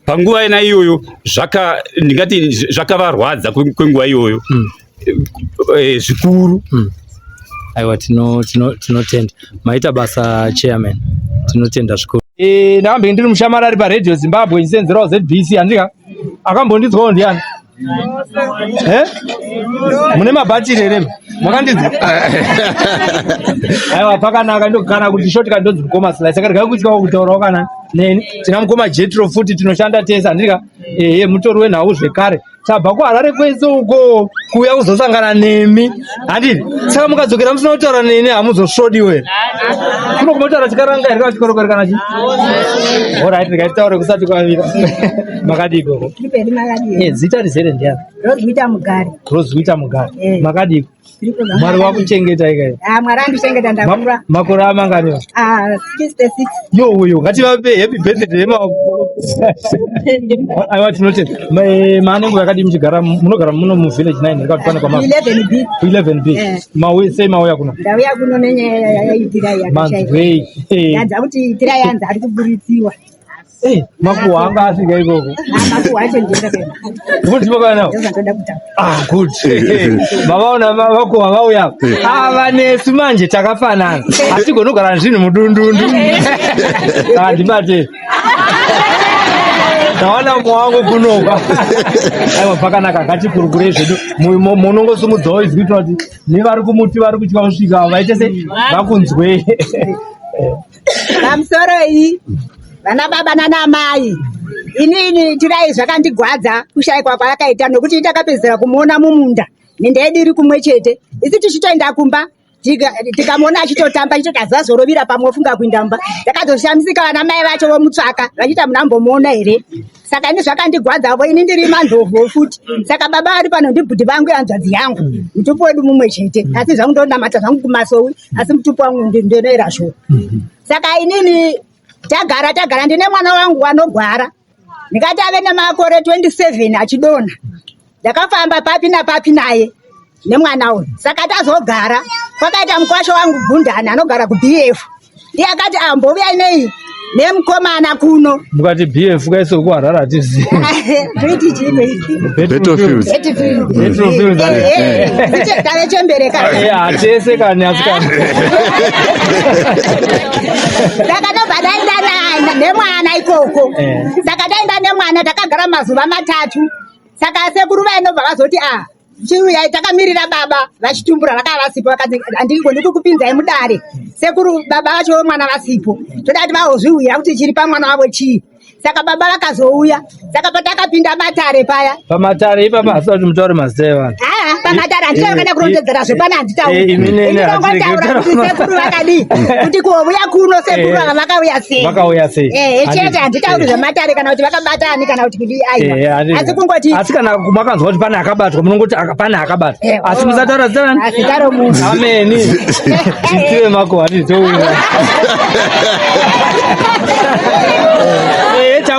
Panguva ina iyoyo ndingati zvakavarwadza kwenguva iyoyo zvikuru. Aiwa tinotenda maita basa chairman, tinotenda zvikuru. Ndakambe ndiri mushamarari paRadio Zimbabwe isenzerawo ZBC andika akambondinzwawo ndiani? Mune mabhatiri ere makandinzwa? Aiwa pakanaka ndokana kuti shortcut ndonzi mukoma Sly saka ndikanga kuitwa kutaurawo kana neni tina mukoma Jetro futi tinoshanda tesa andika mutori wenhau zvekare tabva kuHarare kwese uko kuuya kuzosangana nemi handiti saka mukadzokera musina kutaura neni hamuzosvodiwo here kuno kumotaura chikaranga here kana chikorokori kana chi orit rikaitaure kusati kwavira makadiko zita rizere ndiani? Rozwita Mugari. Makadiko Mwari wakuchengeta ikayo? Mwari andichengeta ndakura. Makore amangani? 66. Yo uyo ngativape happy birthday aiwa tinotenda. Manengo yakadi muchigara munogara muno muvillage 9 ndakatwana kwa 11B. 11B. Mawe sei mauya kuno? Ndauya kuno nenyaya Manzwei. Yadza kuti tira yanza ari kuburitsiwa. Makuwa anga asvika ikoko. Makuwa acho ndinda pena. Kuti makana nawo? Ndoda kutamba. Good. Mavaona makuwa vauya. Vanesu manje takafanana. Hatigonogara zvinhu mudundundu. Ndibate. Ndaona mwangu kunoka. Aiwa pakanaka ngatikurukure zvedu. Munongosumudzawo izwi kuti nevari kumuti vari kutya kusvika vaite se vakunzwe. Pamusoro iyi vana baba nana mai inini tirai zvakandigwadza kushayikwa kwayakaita nokuti ndakapedzera kumuona mumunda nende yedu iri kumwe chete isi tichitoenda kumba tikamuona achitotamba achitotaziva zorovira pamwe ofunga kuindamba ndakazoshamisika vana mai vacho vomutsvaka vachita munambomuona here saka ini zvakandigwadzavo ini ndiri mandobvo futi saka baba ari pano ndibhudhi vangu yanzvadzi yangu mutupu wedu mumwe chete asi zvangu ndonamata zvangu kumasowi asi mutupu wangu ndinoera shoko saka inini tagara ndine mwana wangu anogwara ndikati ave nemakore 27 achidonha ndakafamba papi napapi naye nemwana uyu saka tazogara kwakaita mukwasha wangu Gundani anogara kuBF ndiye akati mboviyai nei nemukomana kuno mukati BF kaiso kuHarare atizivi zviti chimwe Battlefield tave chembereka hatese kani asikani saka ndobva daenda nemwana ikoko saka daenda nemwana takagara mazuva 3 saka sekuru vainobva vazoti chiuyai takamirira baba vachitumbura vakava vasipo vakati handingoni kukupinzai mudare sekuru baba vacho mwana vasipo todati vahozviuya kuti chiri pamwana wavo chii saka baba vakazouya saka patakapinda matare paya pamatare ipapa hasati mutaure mazita evanhu pamatare handina vakada kurondedzera zvepana handitaurainongotaura kuti sekuru vakadi kuti kuouya kuno sekuru vava vakauya sei chete handitauri zvematare kana kuti vakabatani kana kuti kudii asi kungoti asi kana makanzwa kuti pane akabatwa munongoti pane akabatwa asi musataura zita rani zita romunhu ameni titive makuhwa titouya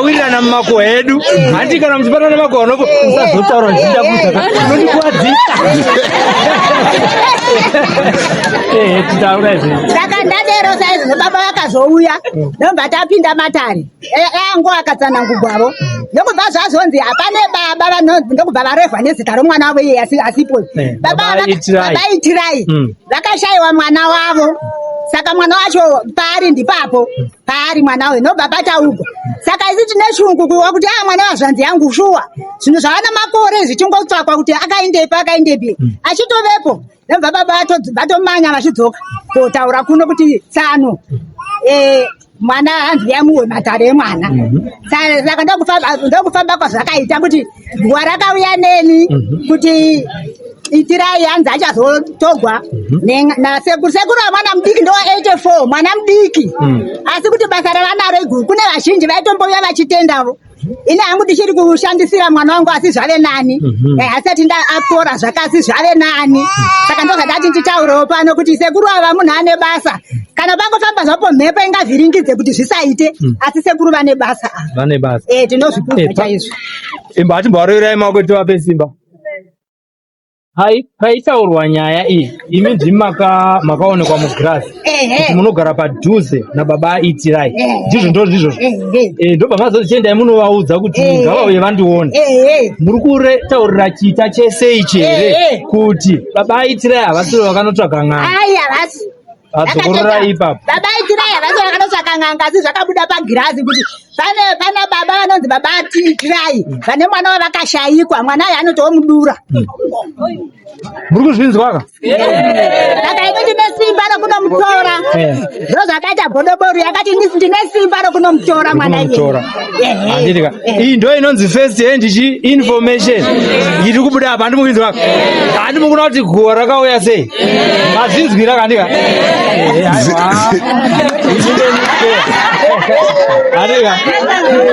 tisawirirana mumakuhwa edu. Handi kana muchipanana makuhwa anopo musazotaura zvichida kuita unondikuwadzisa. Titaura izvi. Saka ndadero saizvo baba vakazouya ndobva tapinda matare yangu akatsanangurwavo ndokubva zvazonzi hapane baba ndokubva varevha nezita romwana wavo iye asipo baba itirai vakashayiwa mwana wavo. Saka mwana wacho paari ndipapo paari mwana we ndobva pataugwa. Saka isi tine shungu kuti mwana wazvanzi yangu shuwa zvinhu zvavana makore zvichingotsvakwa kuti akaendepi achitovepo ndobva baba vatomanya vachidzoka kotaura kuno kuti tsano mwana hanzi yamuwe matare emwana. Saka ndokufamba kwazvakaita kuti guwa rakauya neni kuti Itirai hanzi achazotogwa nasekuru wamwana mudiki ndo 84 mwana mudiki asi kuti basa ravanaro iguru kune vazhinji vaitomboya vachitendavo. Ine hangu ndichiri kushandisira mwana wangu asi zvave nani asati apora zvakasi zvave nani. Saka ndozvatati nditaurewo pano kuti sekuru ava munhu ane basa kana pangofamba zvapo mhepo ingavhiringidze kuti zvisaite asi sekuru vane basa. Tinozvikuza chaizvo. Imbatimbovaroirai maoko tivape simba. Hai, paitaurwa nyaya iyi, imi ndimi makaonekwa mugirazi kuti munogara padhuze nababa Itirai. Ndizvo ndizvozvo. Ndobva mazoti chiendai munovaudza kuti ngavauye vandione. Muri kutaurira chita chese ichi here kuti baba Itirai havasi vakanotsvaga n'anga. Havasi. Adzokorora ipapo. Baba Itirai havasi vakanotsvaga n'anga asi zvakabuda pagirazi kuti pana baba vanonzi baba Itirai vane mwana wavakashayikwa mwana uyu anotiwo mudura. Muri kuzvinzwaka? Saka imi ndine simba rokunomutora. Ndozvakaita bhodobori yakati ndine simba rokunomutora mwana iye. Iyi ndo inonzi first hand information. Iri kubuda apa handimukunzwaka. Handimukuna kuti guwa rakauya sei. Mazvinzwira kandika. Handika.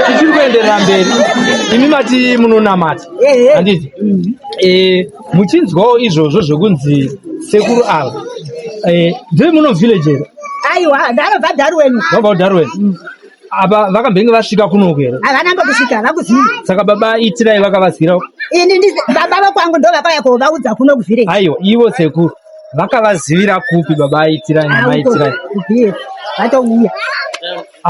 Tichiri kuenderera mberi. Imi mati munonamata. Handiti? Muchinzwawo izvozvo zvekunzi sekuru ava ndiri muno village here. Aiwa ndanobva Darwen. Vabva Darwen. Apa vakambenge vasvika kuno here? Havana kusvika vakuziva. Saka baba Itirai vakavazivira. Ini baba vakwangu ndo vakauya kovaudza kuno kuvillage. Aiwa ivo sekuru vakavazivira kupi baba Itirai namai Itirai? Vatouya.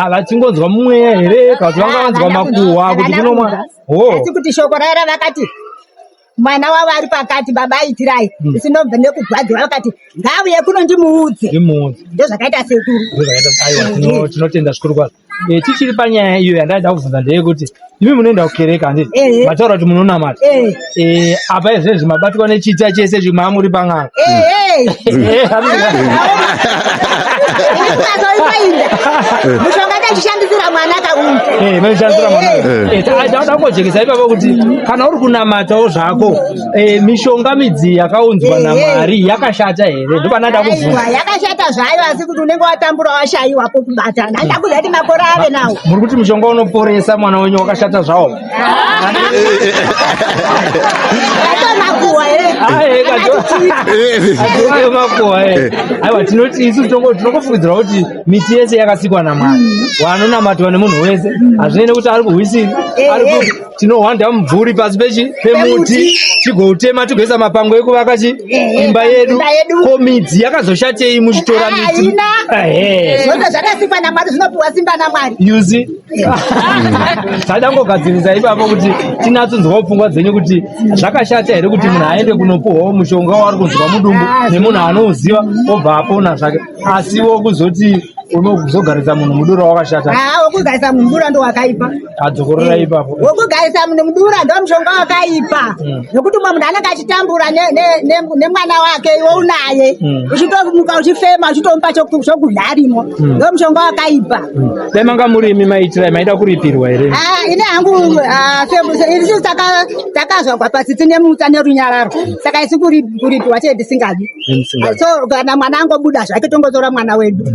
Vachingonzwa mumweya here kana kuti vangavanzwa makuhwa kuti kunomwa? Asi kuti shoko raira vakati mwana wavo ari pakati baba Itirai isinobva nekugwadza vakati ngauye kuno ndimuudze. Ndozvakaita sekuru. Aiwa tinotenda zvikuru kwazvo. Tichiri panyaya iyo yandaida kubvunza ndeyekuti imi munoenda kukereka handiti? Mataura kuti munonamata. Apa izvezvi mabatwa nechita chese zvimamuri pang'anga. Mushonga ndachishandisira mwana kauya. Maishandisira mwana. Ndauda kujekesa ipapo kuti kana uri kunamatawo zvako mishonga midzi yakaunzwa naMwari yakashata here? Ndopananda kubvunza. Yakashata zvayo asi kuti unenge watambura washayiwa kubata. Ndaida kuziva kuti makore ave nawo. Muri kuti mushonga unoporesa mwana wenyu wakashata zvawo? Makuhwa here. Ayo makuhwa here. Aiwa tinoti isu tinokufungidzira kuti miti yese yakasikwa naMwari. Wanonamatwa nemunhu wese. Hazvinei nekuti ari kuhwisiri. Tinohwanda mumvuri pasi pemuti tigoutema tigoisa mapango ekuvaka imba yedu. Ko midzi yakazoshatei muchitora miti? Zvose zvakasikwa naMwari zvinopiwa simba naMwari. You see? Tadangogadzirisa ipapo kuti tinatsunzwawo pfungwa dzenyu kuti zvakashata here kuti munhu aende kunopuhwawo mushonga waari kunzwa mudumbu nemunhu anouziva obva apona zvake asiwo kuzoti unozogarisa munhu mudura wakashata. Wokugarisa munhu mudura ndo wakaipa. Adzokorora ipapo. Wokugarisa munhu mudura ndo mushonga wakaipa. Nokuti munhu anenge achitambura nemwana wake iwe unaye. Uchitomuka uchifema uchitomupa chokudya arimo. Ndo mushonga wakaipa. Dai manga muri imi maitira maida kuripirwa here? Ine hangu isi takazwa kwapasi tine mutsa nerunyararo. Saka isi kuripiwa chete tisingadi. So kana mwana angobuda zvake tongotora mwana wedu.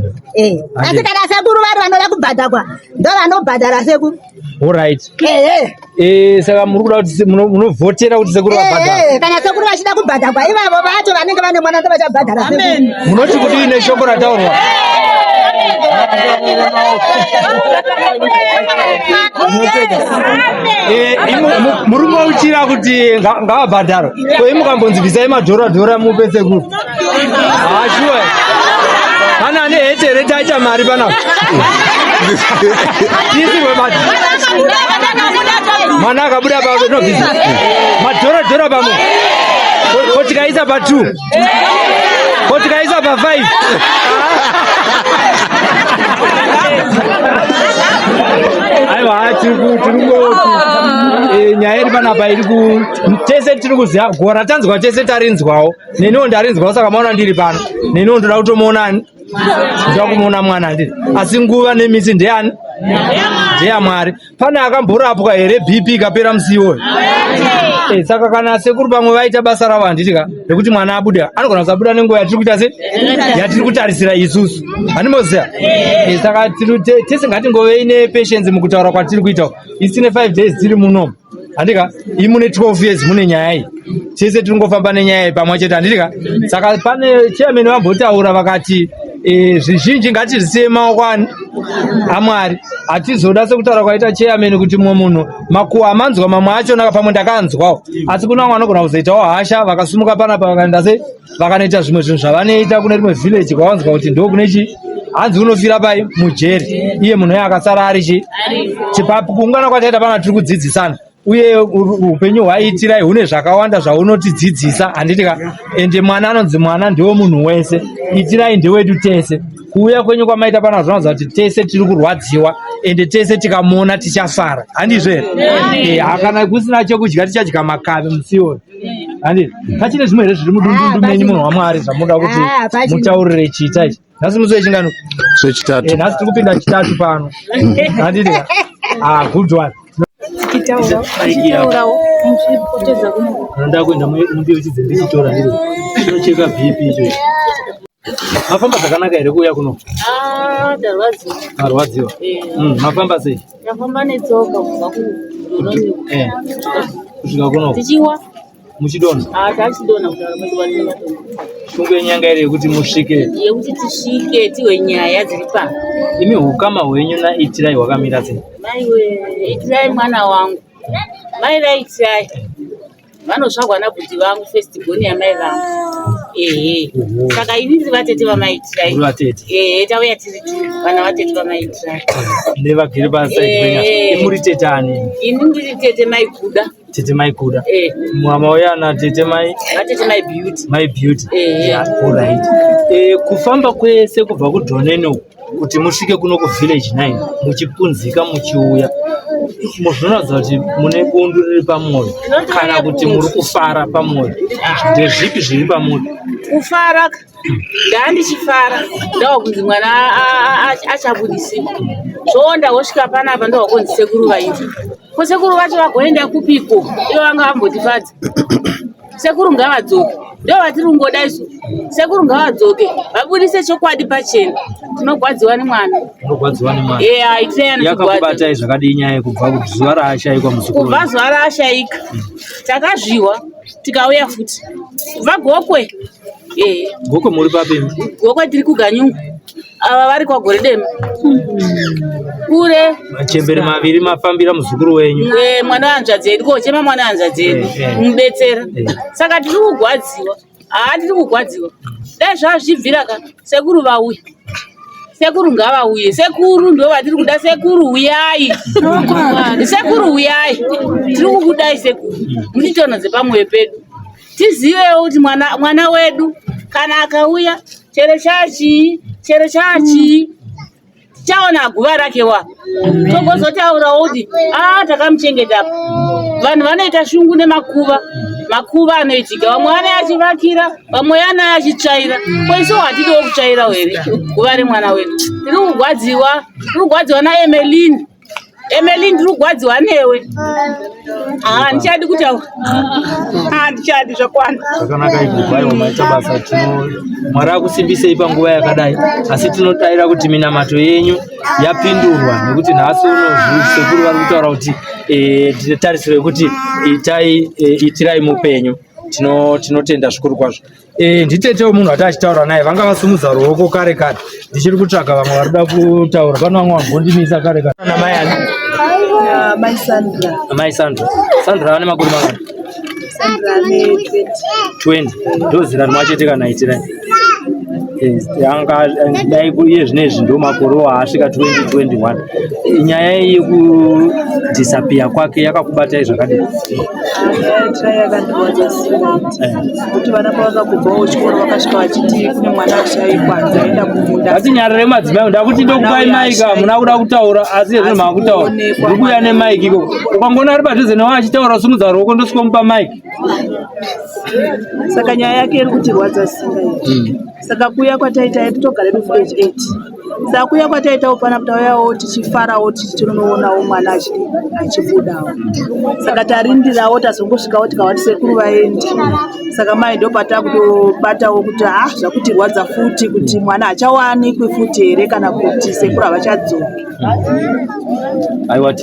Asi kana sekuru vari vanoda kubhadharwa ndo vanobhadhara sekuru. Alright. Saka muri kuda kuti munovhotera kuti sekuru vabhadhara. Kana sekuru vachida kubhadharwa ivavo vacho vanenge vane mwana ndo vachabhadhara sekuru. Munoti kuti ine shoko rataurwa. Murumba uchira kuti ngavabhadharo koi mukambonzibvisai madhora mupe sekuru ashuwa kana ane hetere taita mari panapa tisirwe mwana akabuda panobvisa madhora pamwe kotikaisa pa2 kotikaisa pa5 aiwa tirikuoti nyaya iri panapa iri tese tiri kuziva gora tanzwa tese tarinzwawo neniwo ndarinzwawo saka maona ndiri pano neniwo ndoda kutomuonani ndoda kumuona mwana ndiri asi nguva nemisi ndeyani ndeyamwari pane akamborapwa here bp ikapera musiwoyo saka kana sekuru pamwe vaita basa ravo handitika rekuti mwana abuda anogona kusabuda nenguva yatiri kuita se yatiri kutarisira isusu handimoziva saka tese ngatingovei nepatience mukutaura kwatiri kuita isine 5 days tiri munomo handika ii mune 12 years mune nyaya iyi tese tiri ngofamba nenyaya iyi pamwe chete handitika saka pane chairman vambotaura vakati zvizhinji ngatizisiye maoko amwari hatizoda sekutaura kwaita chairman kuti mumwe munhu makuwa amanzwa mamwe achona pamwe ndakanzwawo asi kuna vamwe vanogona kuzoitawo hasha vakasumuka panapa vakaenda se vakanoita zvimwe zvinhu zvavanoita kune rimwe village kwavanzwa kuti ndo kune hanzi unofira pai mujeri iye munhu uye akasara ari chipapu kuungana kwataita pana tiri kudzidzisana uye upenyu hwaitirai hune zvakawanda zvaunotidzidzisa handitika ende mwana anonzi mwana ndewo munhu wese itirai ndewedu tese kuuya kwenyu kwamaita pana zvinoza kuti tese tiri kurwadziwa ende tese tikamuona tichafara handizvo here kana kusina chekudya tichadya makave musiwo handiti pachine zvimwe here zviri mudundundu menyu munhu wamwari zvamunoda kuti mutaurire chiita ichi nhasi musi wechingano Chitatu. nhasi tiri kupinda chitatu pano handitika good one ndoda kuenda mundiyo chidze ndichitora ndiri chinocheka bp icho mafamba zvakanaka here kuuya kuno marwadziwa mafamba sei ndafamba netsoka kubva kusvika kuno tichiwa muchidonha tachidonha kutaura matiwa shungu yenyanga iri yekuti musvike yekuti tisvike tihwe nyaya dziri pano imi ukama hwenyu naitirai hwakamira sei maiwe itirai mwana wangu mai vaitirai vanosvagwa nabhuti vangu festigoni yamai vangu saka ini ndiri vatete vamaitirai vatete tauya tiri vana vatete vamaitirai nevagere pasaii muri tete ani ini ndiri tete maikuda tete maikuda mama uyana tete mai vatete my beauty alright kufamba kwese kubva kudhoneno kuti musvike kuno kuvillage 9 muchipunzika muchiuya muzvinoratidza kuti mune bundu riri pamwoyo kana kuti muri kufara pamwoyo ndezvipi zviri pamwoyo kufara ndandichifara ndava kunzi mwana achabudisiwa zvonda wosvika panapa ndava kunzi sekuru vaiti ko sekuru vacho vagoenda kupiko ivo vanga vambotifadza sekuru ngavadzoke ndo vatiri kungoda isu sekuru ngavadzoke vabudise chokwadi pachena tinogwadziwa nemwana yakakubatai zvakadii nyaya yekubva zuva raashaikwa muzukuru kubva zuva raashaika takazviwa tikauya futi kubva gokwe gokwe muri papeni gokwe tiri kuganyungu ava vari kwagore dema kure machembere maviri mafambira muzukuru wenyu mwana wanzvadzi yedu kochema mwana wanzvadzi yedu mubetsera saka tiri kugwadziwa tiri kugwadziwa dai zvava zvichibvira ka sekuru vauya sekuru ngavauye sekuru ndo vatiri kuda sekuru uyai sekuru uyai tiri kukudai sekuru mutitonhodze pamwoyo pedu tizivewo kuti mwana wedu kana akauya chero chachi tichaona guva rake wa togozotaurawo kuti takamuchengetapo vanhu vanoita shungu nemakuva anoitika vamwe vane achivakira vamwe yana achitsvaira koiso hatidiwo kutsvairawo here guva remwana wedu tiri kugwadziwa naemelini tiri kugwadziwa newe handichadi kuti handichadi zvakwana zvakanaka ikubvaiwa maita basa mwari akusimbisei panguva yakadai asi tinotayira kuti minamato yenyu yapindurwa nekuti nhasi sekuru vari kutaura kuti tarisiro yekuti itirai mupenyu tinotenda zvikuru kwazvo. Nditetewo munhu ati achitaura naye vanga vasumudza ruoko kare kare ndichiri kutsvaga vamwe vari kuda kutaura. Pano vamwe vambondimisa kare kare. Namai ani? Mai Sandra. Sandra ane makore mangani? Sandra ane 20. Ndo zera rimwe chete kana itirai. Dai iye zvinezvi ndo makore asvika 2021. Nyaya yekudisappear kwake yakakubatai zvakadini? Kuti vana pavakagumbawo chikoro vakasvika vachiti kune mwana ashaikwa dzaenda kumunda. Ngatinyarare madzimai ndakuti ndokupai maiki hamuna kuda kutaura asi zvinhu makutaura. Ndiri kuuya nemaiki ikoko. Ukangoona ari padhuze nawo achitaura simudza ruoko ndosvikomupa maiki. Saka nyaya yake iri kutirwadza singa iyi. Saka kuuya kwataita titogara village 8. Saka kuuya kwataitawo pana kutauyawo tichifarawo tichitoonawo mwana achibudawo. Saka tarindirawo tazongosvikawo tikavati sekuru vaendi. Saka mai ndo patakutobatawo kuti zvakutirwadza futi kuti mwana hachawanikwi futi here kana kuti sekuru havachadzoki. Aiwa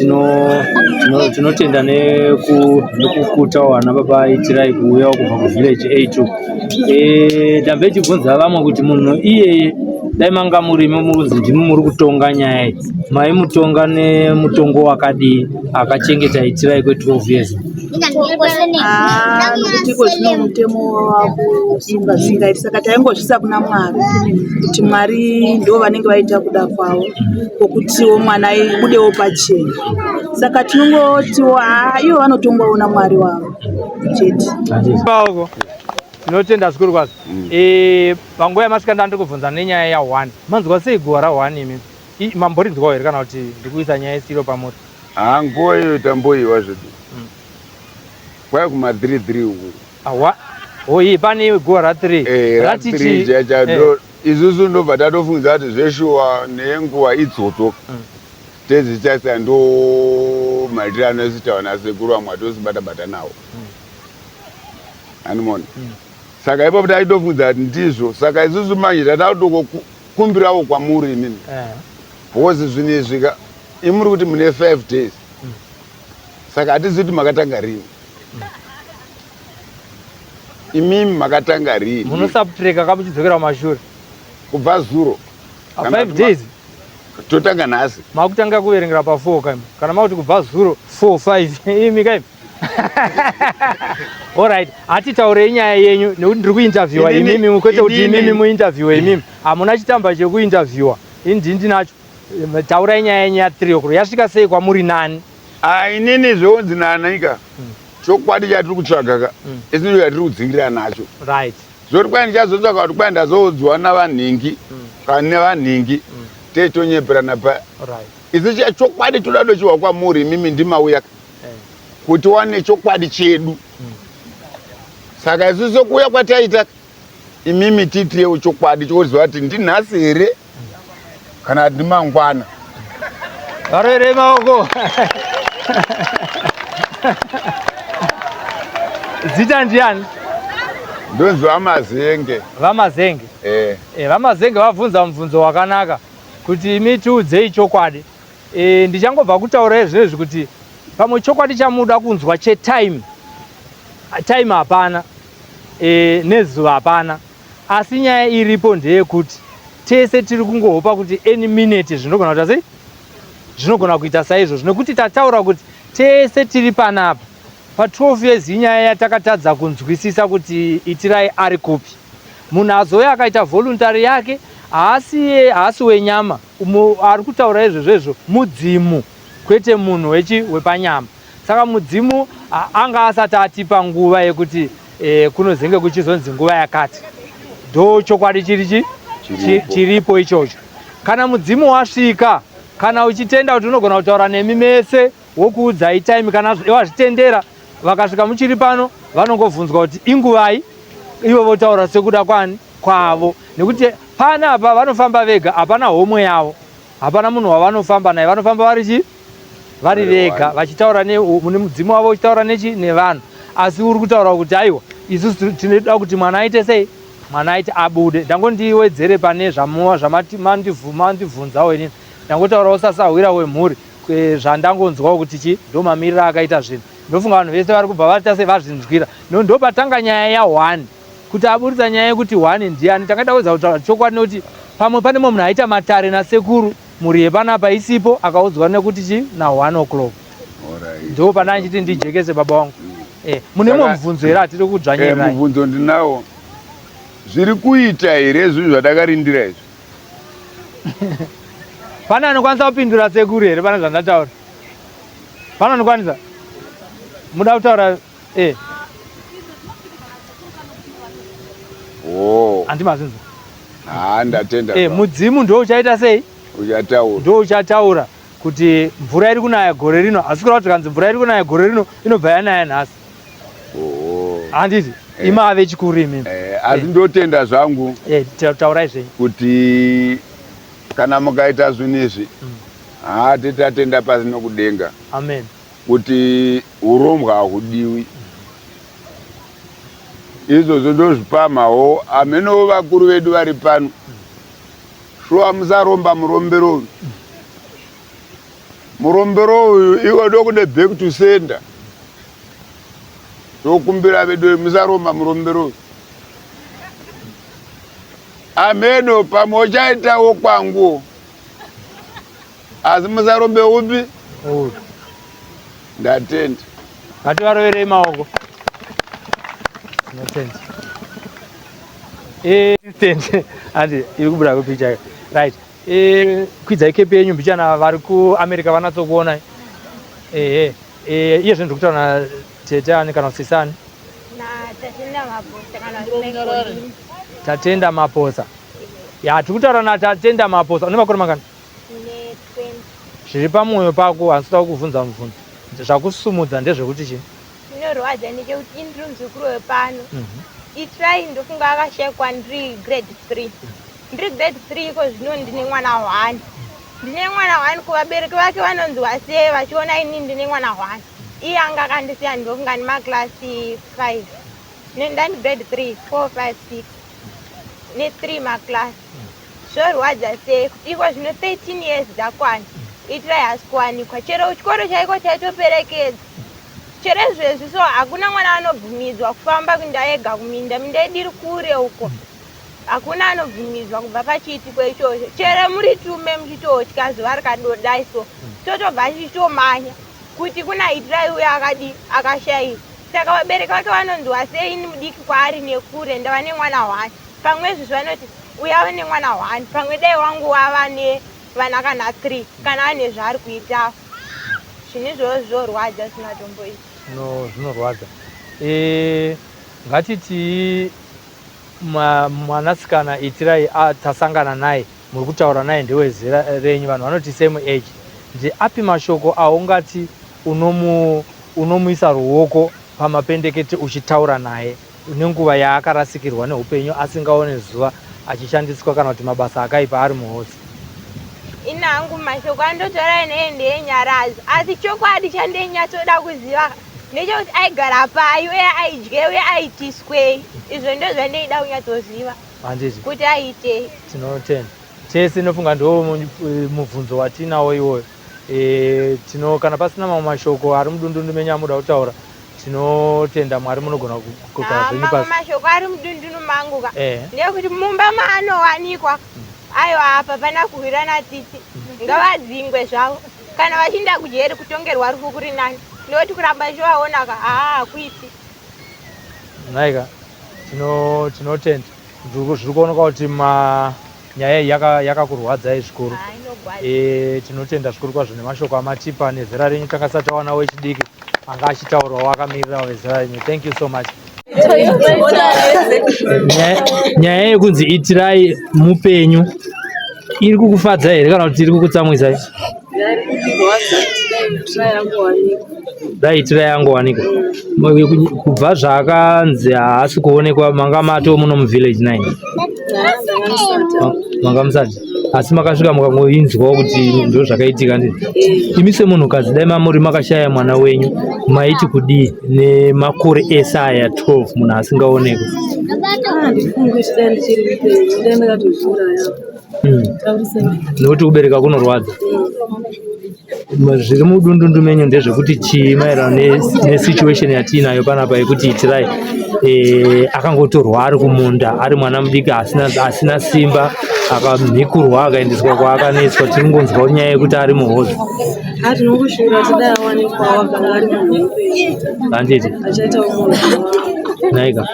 tinotenda nekukutawo vana baba itirai kuuyawo kubva kuvillage 8. Ndambe chibvunza vamwe kuti munhu iyeye dai manga murimo muruzi ndimi muri kutonga nyaya iyi, maimutonga nemutongo wakadii akachengeta itirai kwe12 years? Nokuti iko zvino mutemo wakusunga singa iri, saka taingozvisa kuna Mwari kuti Mwari ndo vanenge vaita kuda kwavo kwokutiwo mwana ibudewo pachena. Saka tinongotiwo ivo vanotongwawo naMwari wavo chete. Tinotenda zvikuru kwazvo. Panguva yamasikanda ndiri kubvunza nenyaya ya1. Manzwa sei guva ra1 imi? Mamborinzwawo here kana kuti ndikuisa nyaya isiro pamoto? Nguva iyo tamboiwa zvedu. Kwai kuma 3-3 uku. Iyi pane guva ra3. Ratiti chacho isusu ndobva tatofungidzira kuti zveshuwa nenguva idzoto tezichasa ndo matirano esitaura nasekuru vamwe atosibata-bata nawo. Animona. Saka ipapo taitofungidzira kuti ndizvo. Saka isusu manje tatakutokumbirawo kwamuri inini. Because zvinezvi imuri kuti mune 5 days. Saka hatizivi kuti makatanga rini. Imimi makatanga rini. Munosubtreka kamuchidzokera kumashure. Kubva zuro. 5 days. Totanga nhasi. Makutanga kuverengera pa4 kaimo. Kana makuti kubva zuro 4-5 imi kaimo. Alright, atitaurei nyaya yenyu nekuti ndiri kuinterviewa imimi kwete kuti imimi muinterviewe imimi. Hamuna chitamba chekuinterviewa. Indindi nacho. Taurai nyaya yenyu ya3 okuro. Yasvika sei kwamuri nani? Inini zvonzi nanaika. Chokwadi chatiri kutsvaga isino yatiri kudzingira nacho. Right. Zvoti kwai ndichazotsvaga kuti kwai ndazodzwa navanhingi kana nevanhingi tetonyeperana pa. Right. Isi chokwadi toda dochiwa kwamuri imimi ndimauya kuti wane chokwadi chedu. Saka isusu kuuya kwataita imimi titirewo chokwadi chokuziva kuti ndinhasi here kana ndimangwana. Varere maoko. Zita ndiani? Ndonzi Vamazenge. Vamazenge. Vamazenge vabvunza mubvunzo wakanaka kuti imi tiudzei chokwadi. Ndichangobva kutaura zvinezvi kuti pamwe chokwadi chamuda kunzwa chetime. Time hapana. Nezuva hapana. Asi nyaya iripo ndeyekuti tese tiri kungohopa kuti any minute zvinogona kuita sei? Zvinogona kuita saizvo. Zvinokuti tataura kuti tese tiri panapa. Pa12 years inyaya yatakatadza kunzwisisa kuti itirai ari kupi. Munhu azouya akaita voluntary yake haasi wenyama. Ari kutaura izvezvo mudzimu kwete munhu wepanyama. Saka mudzimu anga asati atipa nguva yekuti kunozenge kuchizonzi nguva yakati. Ndo chokwadi chiripo ichocho. Kana mudzimu wasvika, kana uchitenda kuti unogona kutaura nemi mese wokuudzai time kana wazvitendera vakasvika muchiri pano vanongovhunzwa kuti inguvai ivo votaura sekuda kwavo nekuti panapa vanofamba vega, hapana homwe yavo, hapana munhu wavanofamba naye, vanofamba vari vega vachitaura mune mudzimu wavo uchitaura nevanhu. Asi uri kutaura kuti aiwa isusu tinoda kuti mwana aite sei? Mwana aite abude. Ndangondiwedzere pane zvamandibvunzawo inini. Ndangotaurawo sasahwira wemhuri zvandangonzwawo kuti ndo mamiriro akaita zvinhu. ndofunga vanhu vese vari kubva vaita sevazvinzwira ndopatanga nyaya ya1 kuti aburitsa nyaya yekuti 1 ndiani. Tangada kuwedza kutaura chokwadi nekuti pamwe pane mumwe munhu aita matare nasekuru muri yepanapa isipo akaudzwa nekuti chi na1 o'clock ndo pana nchiti ndijekese baba wangu. Mune mumwe mubvunzo here atiri kudzvanyirai? Mubvunzo ndinawo. Zviri kuita here zvinhu zvatakarindira izvi? Pana anokwanisa kupindura sekuru here pana zvandataura? Pana anokwanisa? Muda kutaura? Handimazinzo. Ndatenda. Mudzimu ndo uchaita sei? Uchataura. Ndo uchataura kuti mvura iri kunaya gore rino, asi kuti kanzi mvura iri kunaya gore rino inobva yanaya nhasi. Handiti? Imave chikuru imimi. Asi ndotenda zvangu. Taurai zvei. Kuti kana mukaita zvinhu izvi titatenda pasi nokudenga. Amen. Kuti urongwa hahudiwi. Izvozvo ndozvipamawo amenowo vakuru vedu vari pano. Shuwa musaromba murombero uyu. Murombero uyu iwo ndokude back to sender. Ndokumbira vedu musaromba murombero uyu. Ameno pamwe chaitawo kwangu. Asi musarombe upi? Ndatenda. Ngativaroverei maoko. Notenda. Andi iri kubuda kupicha. Right. Kwidza ikepe yenyu mbichana vari kuAmerica vanatsokuona. Iye zvinhu ndikutaura tete ani kana kusisani? Tatenda Maposa. Ya tikutaura natatenda Maposa. Une makore mangani? Zviri pamwoyo pako handisida kukubvunza mubvunzo. Zvakusumudza ndezvekuti chii? Zvinorwadza ndechekuti ndiri muzukuru wepano. Itirai ndofunga akashekwa ndiri grade 3. Ndiri grade 3 iko zvino ndine mwana 1. Ndine mwana 1 kuvabereki vake vanonzwa sei vachiona ini ndine mwana 1. Iye anga akandisiya ndofunga ndimaklasi 5. Ndani grade 3, 4, 5, 6. Ne3 maklasi. Zvorwadza sei kuti iko zvino 13 years dzakwana. Itirai hasikuwanikwa. Chero chikoro chaiko chaitoperekedza. Chero izvezvi so hakuna mwana anobvumidzwa kufamba kuenda ega kuminda. Minda yedu iri kure uko. Hakuna anobvumidzwa kubva pachiitiko ichocho. Chero muri tume muchitotya zuva rikadodai so. Totobva tichitomanya kuti kuna itirai uyo akashayika. Saka vabereki vake vanonzwa sei ini mudiki kwaari nekure ndava nemwana 1. Pamwe izvi vanoti uya ava nemwana 1. Pamwe dai wangu wava nevana kana 3 kana ane zvaari kuita. Zvinhu izvozvo zvorwadza sinatombo izvi. No, zvinorwadza. Ngatiti mwanasikana Itirai tasangana naye muri kutaura naye ndewezera renyu vanhu vanoti same age. Api mashoko aungati unomuisa ruoko pamapendekete uchitaura naye nenguva yaakarasikirwa neupenyu asingaone zuva achishandiswa kana kuti mabasa akaipa ari muhosi? Ina hangu mashoko andotaura naye ndeyenyarazo, asi chokwadi chandenyatsoda kuziva ndechekuti aigara pai uye aidye uye aitiswei. Izvo ndo zvandeida kunyatsoziva kuti aitei. Tinotenda tese nofunga ndo mubvunzo watinawo iwoyo. Kana pasina mamwe mashoko ari mudundundu menyamuda kutaura tinotenda Mwari munogona kugara zvenyu pasi. Mamwe mashoko ari mudundundu mangu ndeyekuti mumba maanowanikwa ayo apa pana kuhwirana tsitsi ngavadzingwe zvavo. Kana vachinda kujeri kutongerwa rufu kuri nani nekuti kuramba chivaona hakuiti. Naika tinotenda zviri kuoneka kuti nyaya iyi yakakurwadzai zvikuru. Tinotenda zvikuru kwazvo nemashoko amatipa nezera renyu takasati tawana wechidiki anga achitaurawo akamirira wezera renyu. Thank you so much. Nyaya yekunzi Itirai mupenyu iri kukufadza here kana kuti iri kukutsamwisai? Dai Itirai yangowanika kubva zvakanzi haasi kuonekwa. Manga mato muno muvillage 9 manga musati, asi makasvika mukangoinzwawo kuti ndo zvakaitika. Ndii imi semunhukadzi dai mamuri makashaya mwana wenyu maiti kudii nemakore ese aya 12 munhu asingaonekwi? Nokuti kubereka kunorwadza. zviri mudundundu menyu ndezvekuti chii maererano nesituation yatiinayo panapa yekuti Itirai akangotorwa ari kumunda ari mwana mudiki asina simba akamhikurwa akaendeswa kwaakaneswa. Tiri kungonzwa nyaya yekuti ari muhozo. Tinokushuvira tidai awanikwa waganga ari munhu handiti achaita umunhu naika.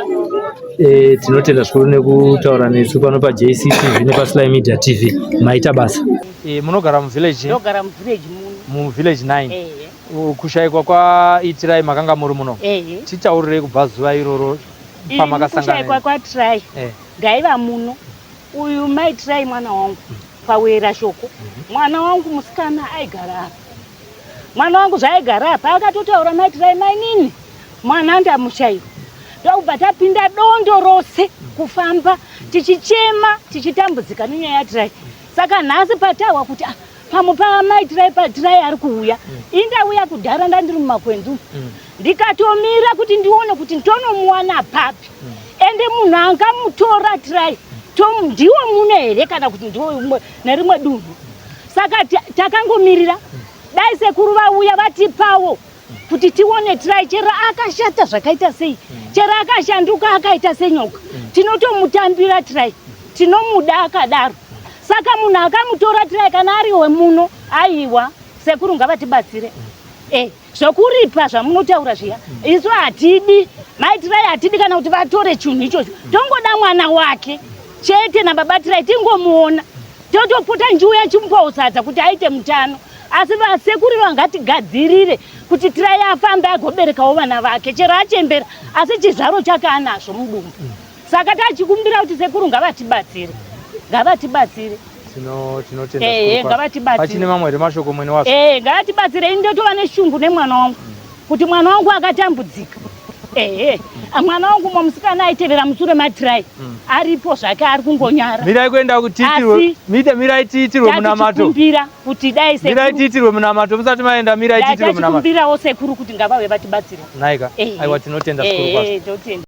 Tinotenda zvikuru nekutaura nesu pano paJCTV nepaSly Media TV. Maita basa. Munogara muvillage? Ndogara muvillage muno. Muvillage 9. Kushayikwa kwaItirai makanga muri muno. Titaurirei kubva zuva iroro pamakasangana. Kushayikwa kwaItirai ngaiva muno. Uyu maItirai mwana wangu pawera shoko. Mwana wangu musikana aigara apa. Mwana wangu zvaigara apa akatotaura maItirai mainini. Mwana ndamushayikwa. Ndokubva tapinda dondo rose kufamba tichichema tichitambudzika nenyaya yaTirai. Saka nhasi patawa kuti pamupa maItirai paTirai ari kuuya. Indauya kudhara ndandiri mumakwenzi. Ndikatomira kuti ndione kuti ndonomuwana papi. Ende munhu angamutora Tirai ndiwo muno here kana kuti ndiwo nerimwe dunhu. Saka takangomirira dai sekuru vauya vatipawo kuti tione Tirai chero akashata zvakaita sei, chero akashanduka akaita senyoka, tinotomutambira Tirai, tinomuda akadaro. Saka munhu akamutora Tirai kana ari wemuno aiwa sekuru ngavatibatsire. Zvokuripa zvamunotaura zviya isu hatidi, maItirai hatidi kana kuti vatore chinhu ichocho. Tongoda mwana wake chete nababa Tirai tingomuona totopota njuya chimupauzadza kuti aite mutano. Asi vasekuru vangatigadzirire kuti Tirai afambe agoberekawo vana vake chero achembera asi chizvaro chake anazvo mudumbu. Saka tachikumbira kuti sekuru ngavatibatsire, ngavatibatsire. Tinotenda pachine mamwe remashoko mwene wazo. Ngavatibatsire. Indotova neshungu nemwana wangu kuti mwana wangu akatambudzika. Mwana wangu musikana aitevera mushure maTirai aripo zvake ari kungonyara. Mirai kuenda kutiitirwe, mirai tiitirwe munamato. Kumbira kuti dai sekuru. Mirai tiitirwe munamato musati maenda mirai tiitirwe munamato. Kumbirawo sekuru kuti ngavave vatibatsire. Naika. Aiwa tinotenda zvikuru kwazvo.